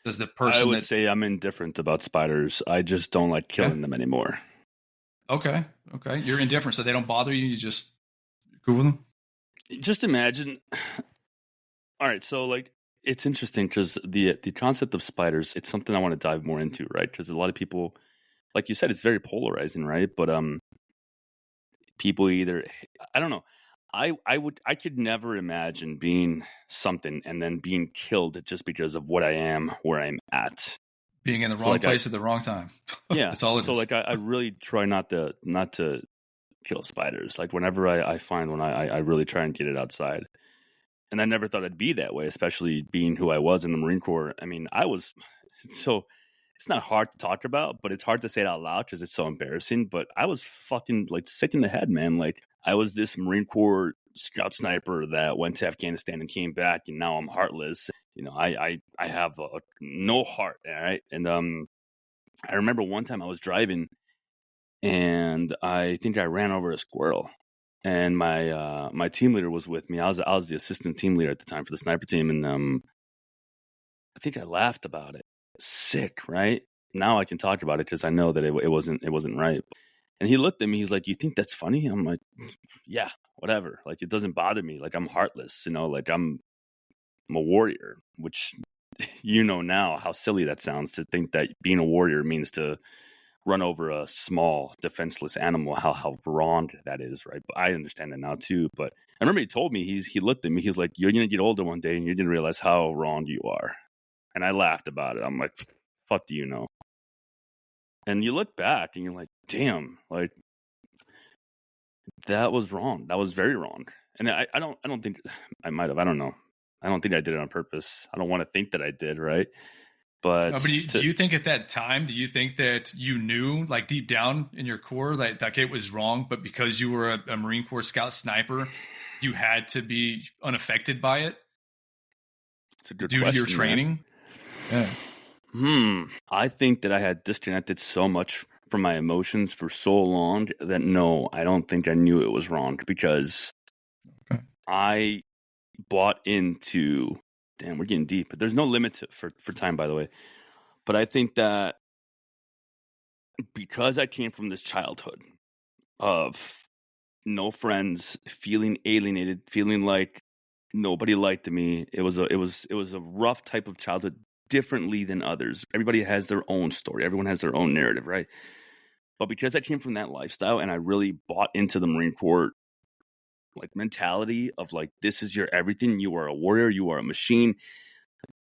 Does the person? I would say I'm indifferent about spiders. I just don't like killing them anymore. Okay. You're indifferent, so they don't bother you. You just cool with them. Just imagine. All right, so like it's interesting because the concept of spiders, it's something I want to dive more into, right? Because a lot of people, like you said, it's very polarizing, right? But people either, I don't know. I could never imagine being something and then being killed just because of what I am, where I'm at. Being in the wrong place at the wrong time. Yeah. That's all it is. So like I really try not to kill spiders. Like whenever I find one, I really try and get it outside. And I never thought I'd be that way, especially being who I was in the Marine Corps. I mean, so it's not hard to talk about, but it's hard to say it out loud because it's so embarrassing. But I was fucking like sick in the head, man. Like I was this Marine Corps scout sniper that went to Afghanistan and came back, and now I'm heartless. I have no heart, all right? And I remember one time I was driving, and I think I ran over a squirrel. And my team leader was with me. I was the assistant team leader at the time for the sniper team, and I think I laughed about it. Sick, right? Now I can talk about it because I know that it wasn't right. And he looked at me, he's like, "You think that's funny?" I'm like, "Yeah, whatever. Like, it doesn't bother me. Like, I'm heartless, like I'm a warrior," which now how silly that sounds, to think that being a warrior means to run over a small defenseless animal, how wrong that is, right? But I understand that now too. But I remember he told me, he looked at me, he's like, "You're gonna get older one day and you're gonna realize how wrong you are." And I laughed about it. I'm like, "Fuck do you know?" And you look back and you're like, damn, like that was wrong. That was very wrong. And I don't think I might have, I don't know. I don't think I did it on purpose. I don't want to think that I did, right? But, do you think at that time, do you think that you knew, like deep down in your core, like it was wrong, but because you were a Marine Corps scout sniper, you had to be unaffected by it? It's a good due question, to your training? Man. Yeah. I think that I had disconnected so much from my emotions for so long that no, I don't think I knew it was wrong, because I bought into, damn, we're getting deep, but there's no limit for time, by the way. But I think that because I came from this childhood of no friends, feeling alienated, feeling like nobody liked me, it was a rough type of childhood, differently than others. Everybody has their own story. Everyone has their own narrative, right? But because I came from that lifestyle and I really bought into the Marine Corps like mentality of like, this is your everything, you are a warrior, you are a machine,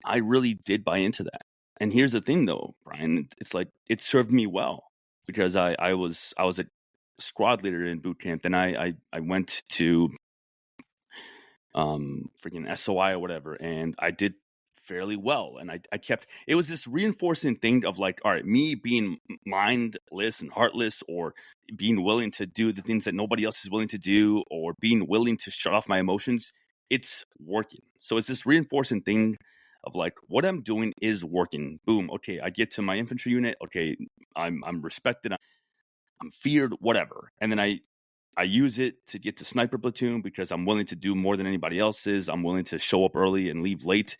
I really did buy into that. And here's the thing though, Bryan, it's like it served me well, because I was a squad leader in boot camp. Then I went to freaking SOI or whatever, and I did fairly well. And I kept, it was this reinforcing thing of like, all right, me being mindless and heartless, or being willing to do the things that nobody else is willing to do, or being willing to shut off my emotions, it's working. So it's this reinforcing thing of like, what I'm doing is working. Boom. Okay, I get to my infantry unit. Okay, I'm respected, I'm feared, whatever. And then I use it to get to sniper platoon, because I'm willing to do more than anybody else is. I'm willing to show up early and leave late,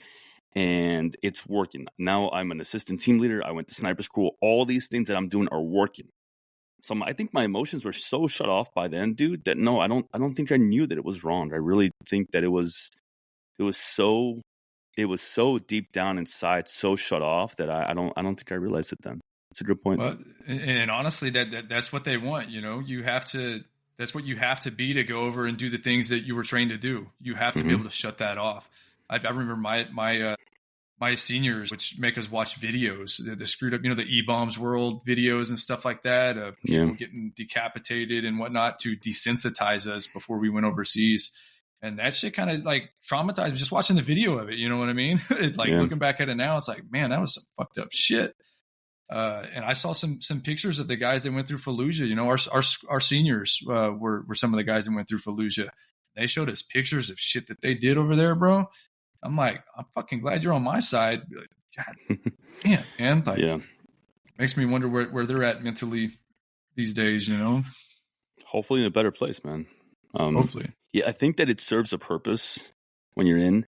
and it's working. Now I'm an assistant team leader. I went to sniper school. All these things that I'm doing are working. So I think my emotions were so shut off by then, dude, that no, I don't think I knew that it was wrong. I really think that it was so deep down inside, so shut off, that I don't think I realized it then. It's a good point. Well, and honestly, that's what they want. You have to. That's what you have to be to go over and do the things that you were trained to do. You have to be able to shut that off. I remember my seniors, which make us watch videos, the screwed up, the E-Bombs World videos and stuff like that, of people getting decapitated and whatnot, to desensitize us before we went overseas. And that shit kind of like traumatized, just watching the video of it. You know what I mean? It's like looking back at it now, it's like, man, that was some fucked up shit. And I saw some pictures of the guys that went through Fallujah. Our seniors were some of the guys that went through Fallujah. They showed us pictures of shit that they did over there, bro. I'm like, I'm fucking glad you're on my side. God damn, man. Like, makes me wonder where they're at mentally these days, Hopefully in a better place, man. Hopefully. Yeah, I think that it serves a purpose when you're in.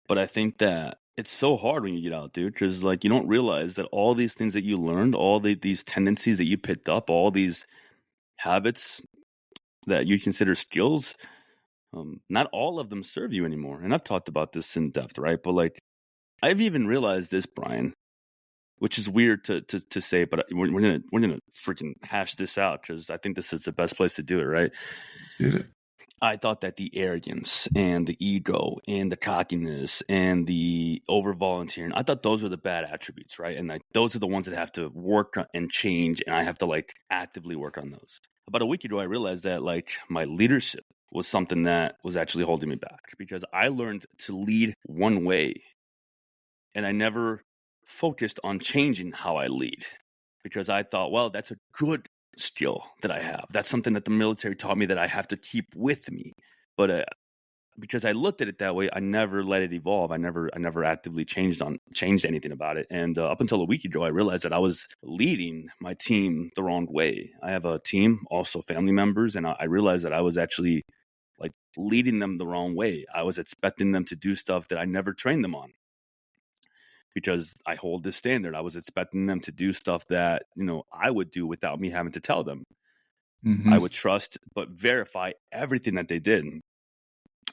But I think that it's so hard when you get out, dude, because like you don't realize that all these things that you learned, all these tendencies that you picked up, all these habits that you consider skills, not all of them serve you anymore. And I've talked about this in depth, right? But like, I've even realized this, Bryan, which is weird to say, but we're gonna freaking hash this out, because I think this is the best place to do it, right? Let's get it. I thought that the arrogance and the ego and the cockiness and the over volunteering, I thought those were the bad attributes, right? And like those are the ones that have to work and change, and I have to like actively work on those. About a week ago, I realized that like my leadership was something that was actually holding me back, because I learned to lead one way, and I never focused on changing how I lead, because I thought, well, that's a good skill that I have. That's something that the military taught me that I have to keep with me. But because I looked at it that way, I never let it evolve. I never actively changed anything about it. And up until a week ago, I realized that I was leading my team the wrong way. I have a team, also family members, and I realized that I was actually like leading them the wrong way. I was expecting them to do stuff that I never trained them on. because I hold this standard. I was expecting them to do stuff that, I would do without me having to tell them. Mm-hmm. I would trust but verify everything that they did,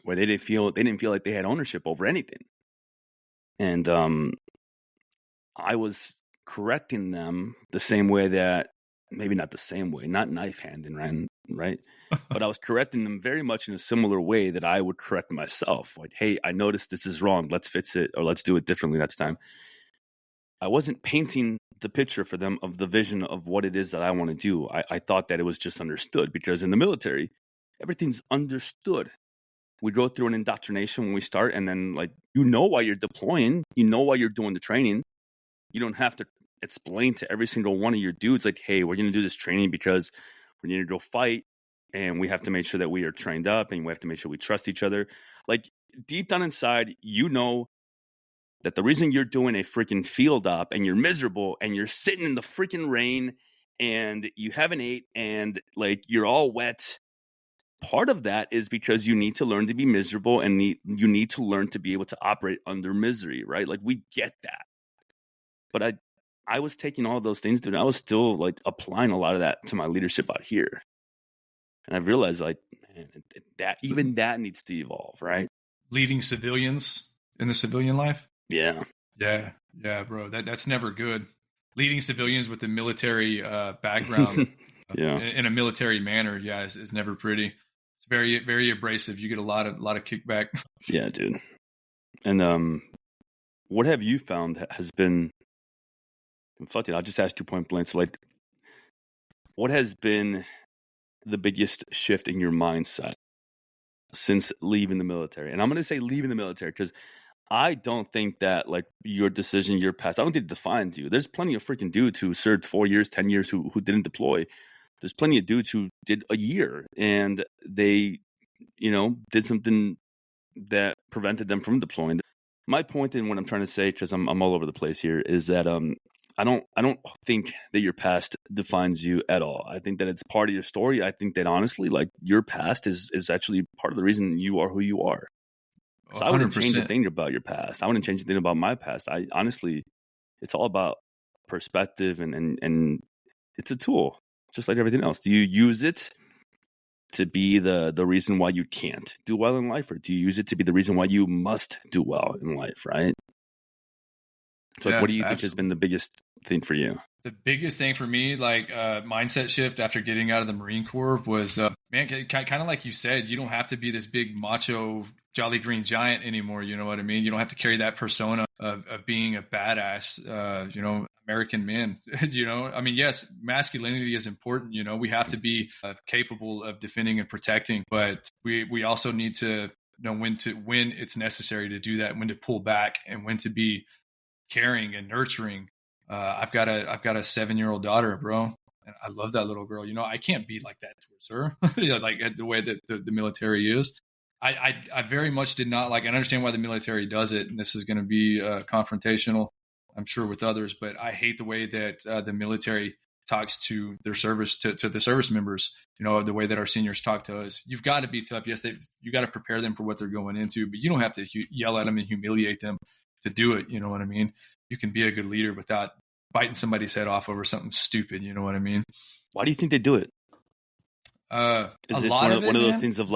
where they didn't feel like they had ownership over anything. And I was correcting them the same way that, maybe not the same way, not knife handing, right? But I was correcting them very much in a similar way that I would correct myself. Like, hey, I noticed this is wrong. Let's fix it, or let's do it differently next time. I wasn't painting the picture for them of the vision of what it is that I want to do. I thought that it was just understood, because in the military, everything's understood. We go through an indoctrination when we start, and then why you're deploying, why you're doing the training. You don't have to explain to every single one of your dudes, like, hey, we're going to do this training because we need to go fight, and we have to make sure that we are trained up, and we have to make sure we trust each other. Like, deep down inside, that the reason you're doing a freaking field op and you're miserable and you're sitting in the freaking rain and you haven't ate and you're all wet, part of that is because you need to learn to be miserable, and you need to learn to be able to operate under misery, right? We get that. But I was taking all of those things, dude. I was still applying a lot of that to my leadership out here. And I realized man, that needs to evolve, right? Leading civilians in the civilian life. Yeah, bro. That's never good. Leading civilians with a military background, in a military manner, is never pretty. It's very, very abrasive. You get a lot of kickback. Yeah, dude. And what have you found has been? Fuck it, I'll just ask you point blank. So, what has been the biggest shift in your mindset since leaving the military? And I'm going to say leaving the military because I don't think that your decision, your past, I don't think it defines you. There's plenty of freaking dudes who served 4 years, 10 years who didn't deploy. There's plenty of dudes who did a year and they, did something that prevented them from deploying. My point in what I'm trying to say, because I'm all over the place here, is that I don't think that your past defines you at all. I think that it's part of your story. I think that honestly, your past is actually part of the reason you are who you are. So I wouldn't change a thing about your past. I wouldn't change a thing about my past. I honestly, it's all about perspective, and it's a tool, just like everything else. Do you use it to be the reason why you can't do well in life, or do you use it to be the reason why you must do well in life, right? So what do you think has been the biggest thing for you? The biggest thing for me, mindset shift after getting out of the Marine Corps was, man, kind of like you said, you don't have to be this big macho jolly green giant anymore. You know what I mean? You don't have to carry that persona of being a badass, American men. I mean, yes, masculinity is important. We have to be capable of defending and protecting, but we also need to know when it's necessary to do that, when to pull back, and when to be caring and nurturing. I've got a 7-year-old daughter, bro, and I love that little girl. I can't be like that towards her, the way that the military is. I very much did not like, and I understand why the military does it, and this is going to be confrontational, I'm sure, with others, but I hate the way that the military talks to their service, to the service members, the way that our seniors talk to us. You've got to be tough. Yes, you got to prepare them for what they're going into, but you don't have to yell at them and humiliate them to do it. You know what I mean? You can be a good leader without biting somebody's head off over something stupid. You know what I mean? Why do you think they do it? Is it one of those things of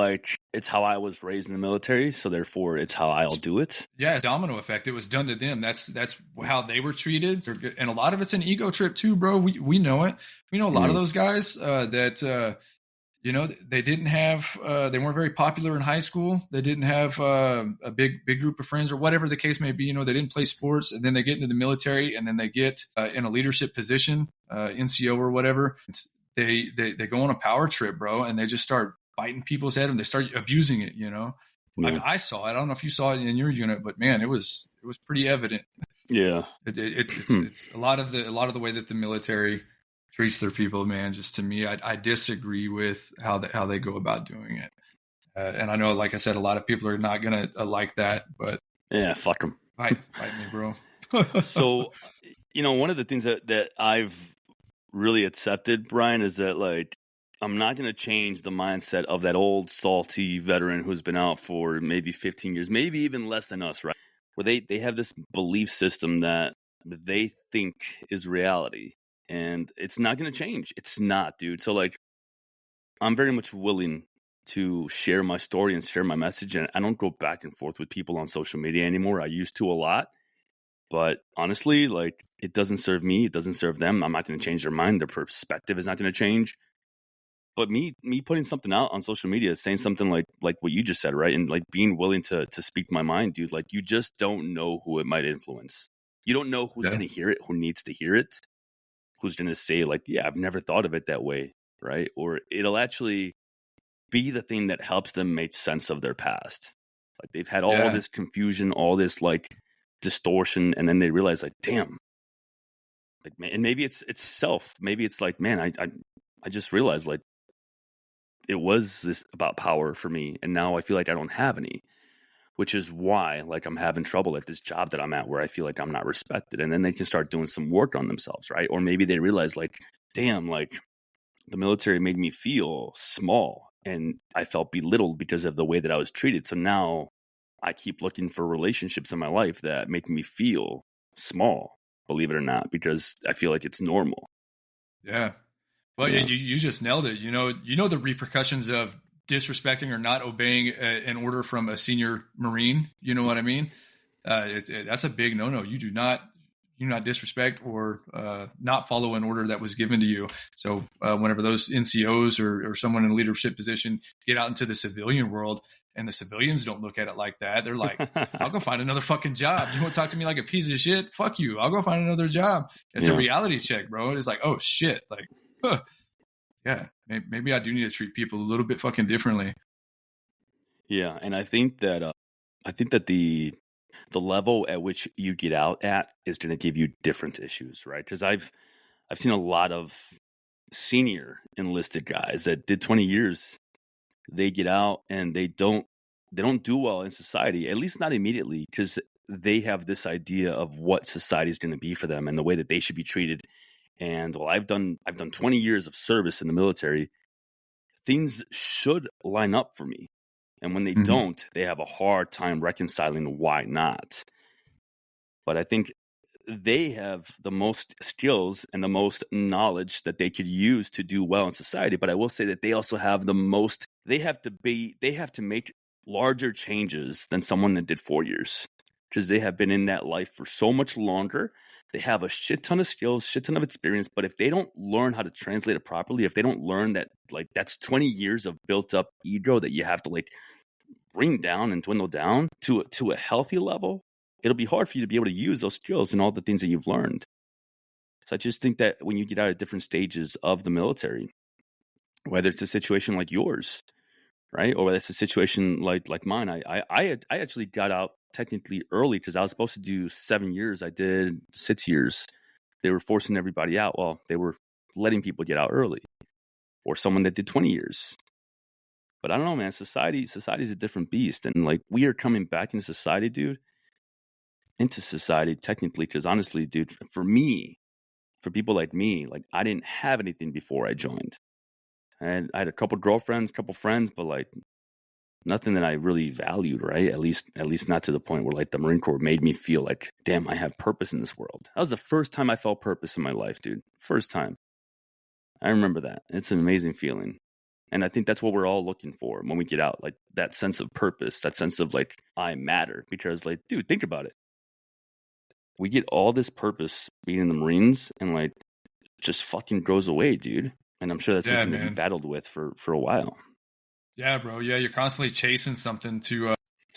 it's how I was raised in the military, so therefore it's how I'll do it? Yeah, it's domino effect. It was done to them. That's how they were treated. And a lot of it's an ego trip too, bro. We know it. We know a lot of those guys that, they didn't have, they weren't very popular in high school. They didn't have a big group of friends, or whatever the case may be. They didn't play sports, and then they get into the military, and then they get in a leadership position, NCO or whatever. They go on a power trip, bro, and they just start biting people's head, and they start abusing it. Yeah. I saw it. I don't know if you saw it in your unit, but man, it was pretty evident. Yeah, it's a lot of the way that the military treats their people, man. Just to me, I disagree with how they go about doing it. And I know, like I said, a lot of people are not gonna like that, but yeah, fuck them. Fight me, bro. So, one of the things that I've really accepted, Brian, is that I'm not going to change the mindset of that old salty veteran who's been out for maybe 15 years, maybe even less than us, right? where they have this belief system that they think is reality, and it's not going to change. It's not, dude. So like, I'm very much willing to share my story and share my message, and I don't go back and forth with people on social media anymore. I used to a lot, but honestly, like, it doesn't serve me. It doesn't serve them. I'm not going to change their mind. Their perspective is not going to change. But me putting something out on social media, saying something like what you just said, right? And like being willing to speak my mind, dude, like you just don't know who it might influence. You don't know who's going to hear it, who needs to hear it, who's going to say like, yeah, I've never thought of it that way, right? Or it'll actually be the thing that helps them make sense of their past. Like they've had all this confusion, all this like distortion, and then they realize like, damn, like, man, and maybe it's self. Maybe it's like, man, I just realized like, it was this about power for me, and now I feel like I don't have any, which is why like I'm having trouble at this job that I'm at, where I feel like I'm not respected. And then they can start doing some work on themselves, right? Or maybe they realize like, damn, like the military made me feel small and I felt belittled because of the way that I was treated. So now I keep looking for relationships in my life that make me feel small, believe it or not, because I feel like it's normal. Yeah. Well, yeah, you just nailed it. You know the repercussions of disrespecting or not obeying an order from a senior Marine. You know what I mean? That's a big no-no. You do not disrespect or not follow an order that was given to you. So whenever those NCOs or someone in a leadership position get out into the civilian world, and the civilians don't look at it like that, they're like, I'll go find another fucking job. You want to talk to me like a piece of shit? Fuck you. I'll go find another job. It's a reality check, bro. It's like, oh shit. Like, huh. Yeah, maybe I do need to treat people a little bit fucking differently. Yeah, and I think that the level at which you get out at is going to give you different issues, right? Because I've seen a lot of senior enlisted guys that did 20 years. They get out and they don't do well in society, at least not immediately, because they have this idea of what society is going to be for them and the way that they should be treated. And well, I've done 20 years of service in the military. Things should line up for me. And when they don't, they have a hard time reconciling why not. But I think they have the most skills and the most knowledge that they could use to do well in society. But I will say that they also have the most, they have to make larger changes than someone that did 4 years, because they have been in that life for so much longer. They have a shit ton of skills, shit ton of experience, but if they don't learn how to translate it properly, if they don't learn that, like, that's 20 years of built up ego that you have to like bring down and dwindle down to a healthy level, it'll be hard for you to be able to use those skills and all the things that you've learned. So I just think that when you get out at different stages of the military, whether it's a situation like yours, right, or whether it's a situation like mine, I actually got out technically early because I was supposed to do 7 years. I did 6 years. They were forcing everybody out. Well, they were letting people get out early, or someone that did 20 years. But I don't know, man. Society's a different beast, and like we are coming back into society, dude. Into society technically, because honestly, dude, for people like me, like I didn't have anything before I joined, and I had a couple girlfriends, couple friends, but like nothing that I really valued, right? At least not to the point where like the Marine Corps made me feel like, damn, I have purpose in this world. That was the first time I felt purpose in my life, dude. First time. I remember that. It's an amazing feeling. And I think that's what we're all looking for when we get out, like that sense of purpose, that sense of like, I matter. Because like, dude, think about it. We get all this purpose being in the Marines, and like just fucking goes away, dude. And I'm sure that's something that you battled with for a while. Yeah, bro. Yeah, you're constantly chasing something to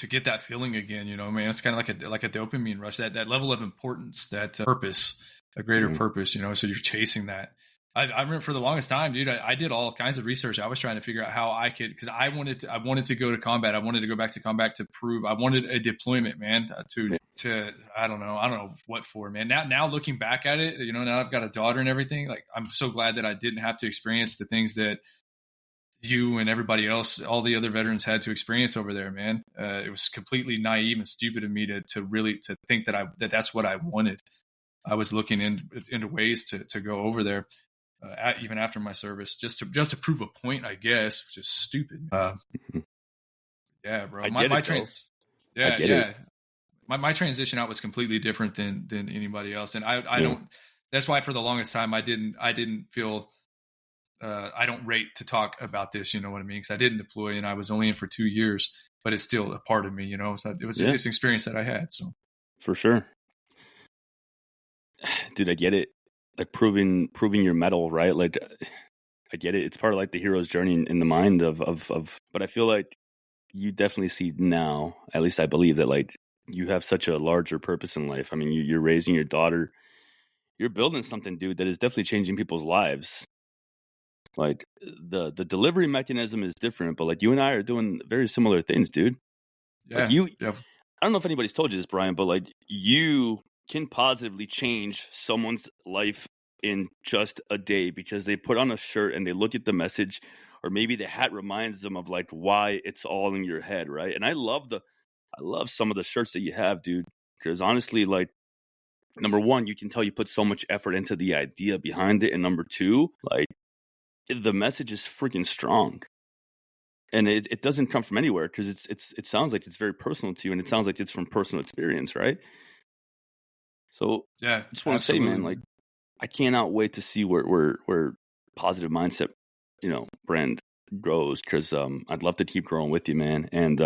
get that feeling again. You know, man, it's kind of like a dopamine rush. That level of importance, that purpose, a greater purpose. You know, so you're chasing that. I remember for the longest time, dude, I did all kinds of research. I was trying to figure out how I could, because I wanted to go to combat. I wanted to go back to combat to prove. I wanted a deployment, man, to I don't know what for, man. Now looking back at it, you know, now I've got a daughter and everything. Like, I'm so glad that I didn't have to experience the things that you and everybody else, all the other veterans, had to experience over there, man. It was completely naive and stupid of me to really think that that's what I wanted. I was looking into ways to go over there. Even after my service, just to prove a point, I guess, which is stupid. Yeah, bro. My trains. Yeah, yeah. my transition out was completely different than anybody else. And I don't, that's why for the longest time, I didn't feel, I don't rate to talk about this, you know what I mean? Cause I didn't deploy and I was only in for 2 years, but it's still a part of me, you know, so it's an experience that I had. So for sure. Dude, I get it. Like proving your mettle, right? Like I get it. It's part of like the hero's journey in the mind of, but I feel like you definitely see now, at least I believe that like you have such a larger purpose in life. I mean, you're raising your daughter, you're building something, dude, that is definitely changing people's lives. Like the delivery mechanism is different, but like you and I are doing very similar things, dude. yeah, Like I don't know if anybody's told you this, Bryan, but like you can positively change someone's life in just a day because they put on a shirt and they look at the message, or maybe the hat reminds them of like why it's all in your head, right? And I love some of the shirts that you have, dude, because honestly, like, number one, you can tell you put so much effort into the idea behind it, and number two, like, the message is freaking strong, and it doesn't come from anywhere because it sounds like it's very personal to you, and it sounds like it's from personal experience, right? So yeah, I just want to say, man, like, I cannot wait to see where positive mindset, you know, brand grows, because I'd love to keep growing with you, man. And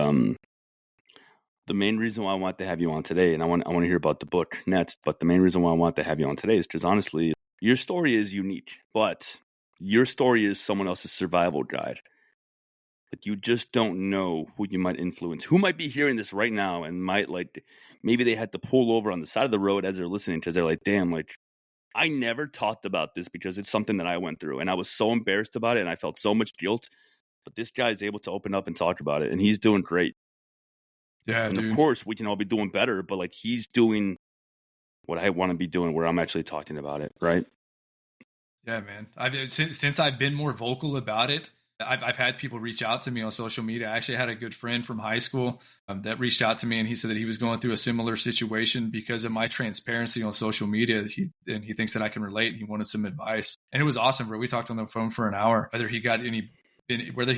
the main reason why I want to have you on today, and I want to hear about the book next, but the main reason why I want to have you on today is because honestly, your story is unique, but your story is someone else's survival guide. Like, you just don't know who you might influence, who might be hearing this right now and might, like, maybe they had to pull over on the side of the road as they're listening because they're like, damn, like, I never talked about this because it's something that I went through and I was so embarrassed about it and I felt so much guilt, but this guy is able to open up and talk about it, and he's doing great. Yeah, and dude. Of course we can all be doing better, but like, he's doing what I want to be doing, where I'm actually talking about it, right? Yeah, man. Since I've been more vocal about it, I've had people reach out to me on social media. I actually had a good friend from high school that reached out to me, and he said that he was going through a similar situation because of my transparency on social media. He thinks that I can relate. He wanted some advice, and it was awesome, bro. We talked on the phone for an hour. Whether he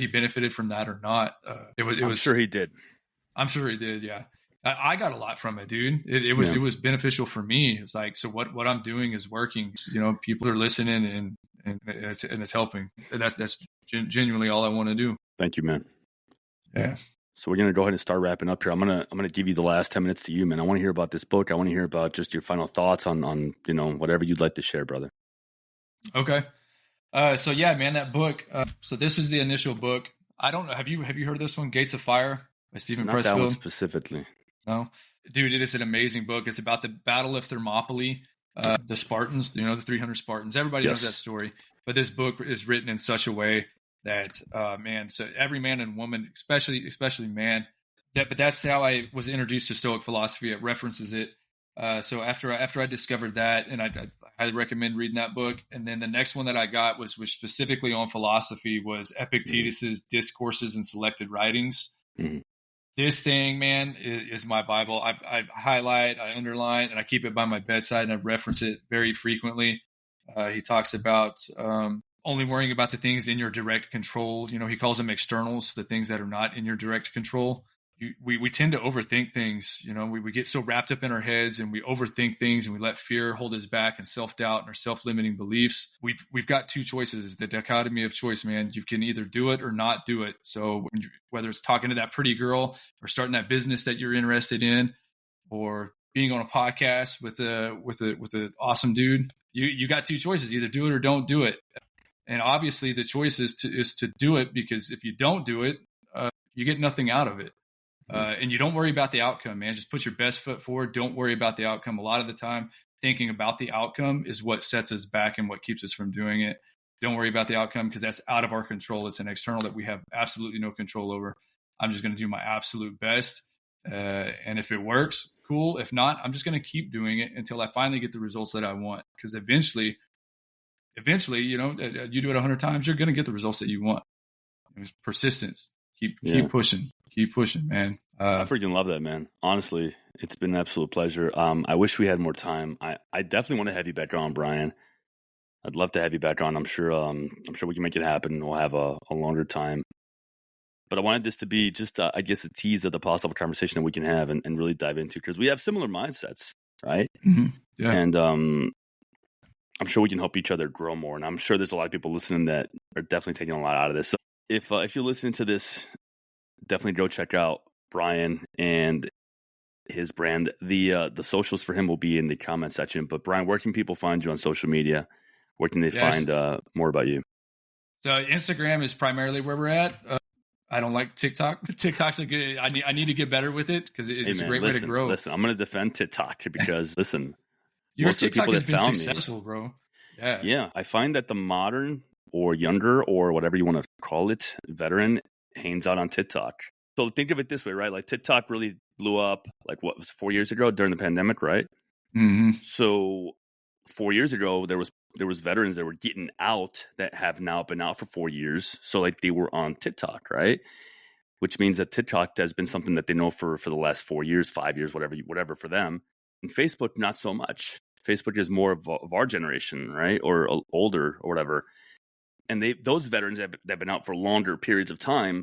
benefited from that or not, I'm sure he did. I'm sure he did. Yeah. I got a lot from it, dude. It was beneficial for me. It's like, so what I'm doing is working. You know, people are listening and it's helping. And that's genuinely all I want to do. Thank you, man. Yeah. So we're gonna go ahead and start wrapping up here. I'm gonna give you the last 10 minutes to you, man. I want to hear about this book. I want to hear about just your final thoughts on you know, whatever you'd like to share, brother. Okay. So yeah, man, that book. So this is the initial book. I don't know. Have you heard of this one, Gates of Fire by Stephen Pressfield? That one specifically. No, dude, it is an amazing book. It's about the Battle of Thermopylae, the Spartans, you know, the 300 Spartans. Everybody knows that story. But this book is written in such a way that, man, so every man and woman, especially man, but that's how I was introduced to Stoic philosophy. It references it. So after I discovered that, and I highly recommend reading that book. And then the next one that I got was specifically on philosophy, was Epictetus's Discourses and Selected Writings. Mm-hmm. This thing, man, is my Bible. I highlight, I underline, and I keep it by my bedside, and I reference it very frequently. He talks about only worrying about the things in your direct control. You know, he calls them externals, the things that are not in your direct control. We tend to overthink things. You know, we get so wrapped up in our heads, and we overthink things, and we let fear hold us back, and self-doubt and our self-limiting beliefs. We've got two choices, the dichotomy of choice, man. You can either do it or not do it. So whether it's talking to that pretty girl, or starting that business that you're interested in, or being on a podcast with a awesome dude, you got two choices: either do it or don't do it. And obviously the choice is to do it, because if you don't do it, you get nothing out of it. And you don't worry about the outcome, man. Just put your best foot forward. Don't worry about the outcome. A lot of the time, thinking about the outcome is what sets us back and what keeps us from doing it. Don't worry about the outcome, because that's out of our control. It's an external that we have absolutely no control over. I'm just going to do my absolute best. And if it works, cool. If not, I'm just going to keep doing it until I finally get the results that I want. Because eventually, you know, you do it 100 times, you're going to get the results that you want. It's persistence. Keep pushing, man. I freaking love that, man. Honestly, it's been an absolute pleasure. I wish we had more time. I definitely want to have you back on, Bryan. I'd love to have you back on. I'm sure we can make it happen. We'll have a longer time. But I wanted this to be just, I guess, a tease of the possible conversation that we can have and really dive into, because we have similar mindsets, right? Mm-hmm. Yeah. And I'm sure we can help each other grow more. And I'm sure there's a lot of people listening that are definitely taking a lot out of this. So if you're listening to this, definitely go check out Bryan and his brand. The socials for him will be in the comment section. But Bryan, where can people find you on social media? Where can they find more about you? So Instagram is primarily where we're at. I don't like TikTok. TikTok's a good. I need to get better with it because it's a great way to grow. Listen, I'm going to defend TikTok because listen, your TikTok has been successful, bro. Yeah, yeah. I find that the modern or younger or whatever you want to call it, veteran, hangs out on TikTok. So think of it this way, right? Like TikTok really blew up, like what was it, 4 years ago during the pandemic, right? Mm-hmm. So 4 years ago, there was veterans that were getting out that have now been out for 4 years. So like they were on TikTok, right? Which means that TikTok has been something that they know for the last 4 years, 5 years, whatever for them. And Facebook, not so much. Facebook is more of our generation, right? Or older or whatever. And those veterans that have been out for longer periods of time,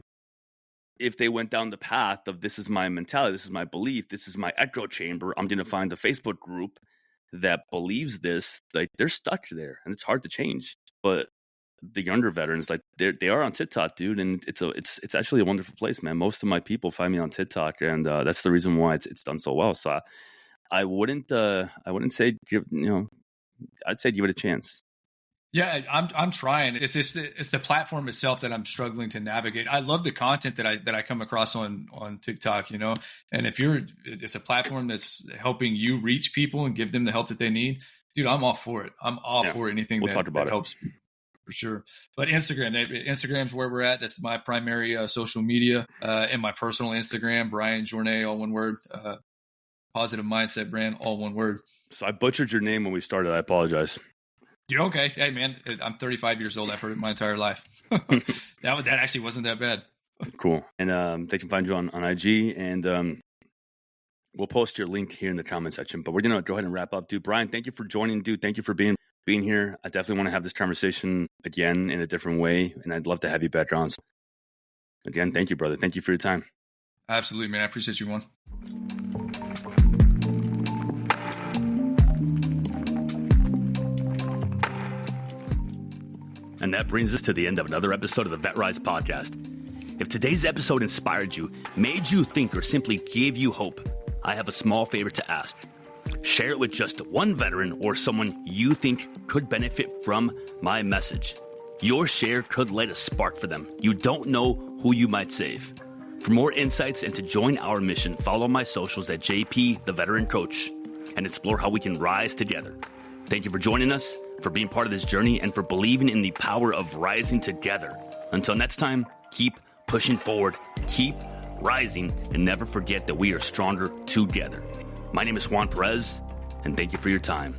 if they went down the path of this is my mentality, this is my belief, this is my echo chamber, I'm going to find a Facebook group that believes this, like they're stuck there and it's hard to change. But the younger veterans, like they are on TikTok, dude, and it's actually a wonderful place, man. Most of my people find me on TikTok, and that's the reason why it's done so well. So I wouldn't say I'd say give it a chance. Yeah, I'm trying. It's just it's the platform itself that I'm struggling to navigate. I love the content that I come across on TikTok, and if it's a platform that's helping you reach people and give them the help that they need, dude, I'm all for it. I'm all for anything that helps people, for sure. But Instagram's where we're at. That's my primary social media, and my personal Instagram, Bryan Journeay, all one word. Positive Mindset Brand, all one word. So I butchered your name when we started. I apologize. You're okay. Hey, man, I'm 35 years old. I've heard it my entire life. That actually wasn't that bad. Cool. And they can find you on IG, and we'll post your link here in the comment section. But we're going to go ahead and wrap up, dude. Bryan, thank you for joining, dude. Thank you for being here. I definitely want to have this conversation again in a different way, and I'd love to have you back on. So again, thank you, brother. Thank you for your time. Absolutely, man. I appreciate you, Juan. And that brings us to the end of another episode of the Vet Rise podcast. If today's episode inspired you, made you think, or simply gave you hope, I have a small favor to ask. Share it with just one veteran or someone you think could benefit from my message. Your share could light a spark for them. You don't know who you might save. For more insights and to join our mission, follow my socials at JP, the Veteran Coach, and explore how we can rise together. Thank you for joining us, for being part of this journey, and for believing in the power of rising together. Until next time, keep pushing forward, keep rising, and never forget that we are stronger together. My name is Juan Perez, and thank you for your time.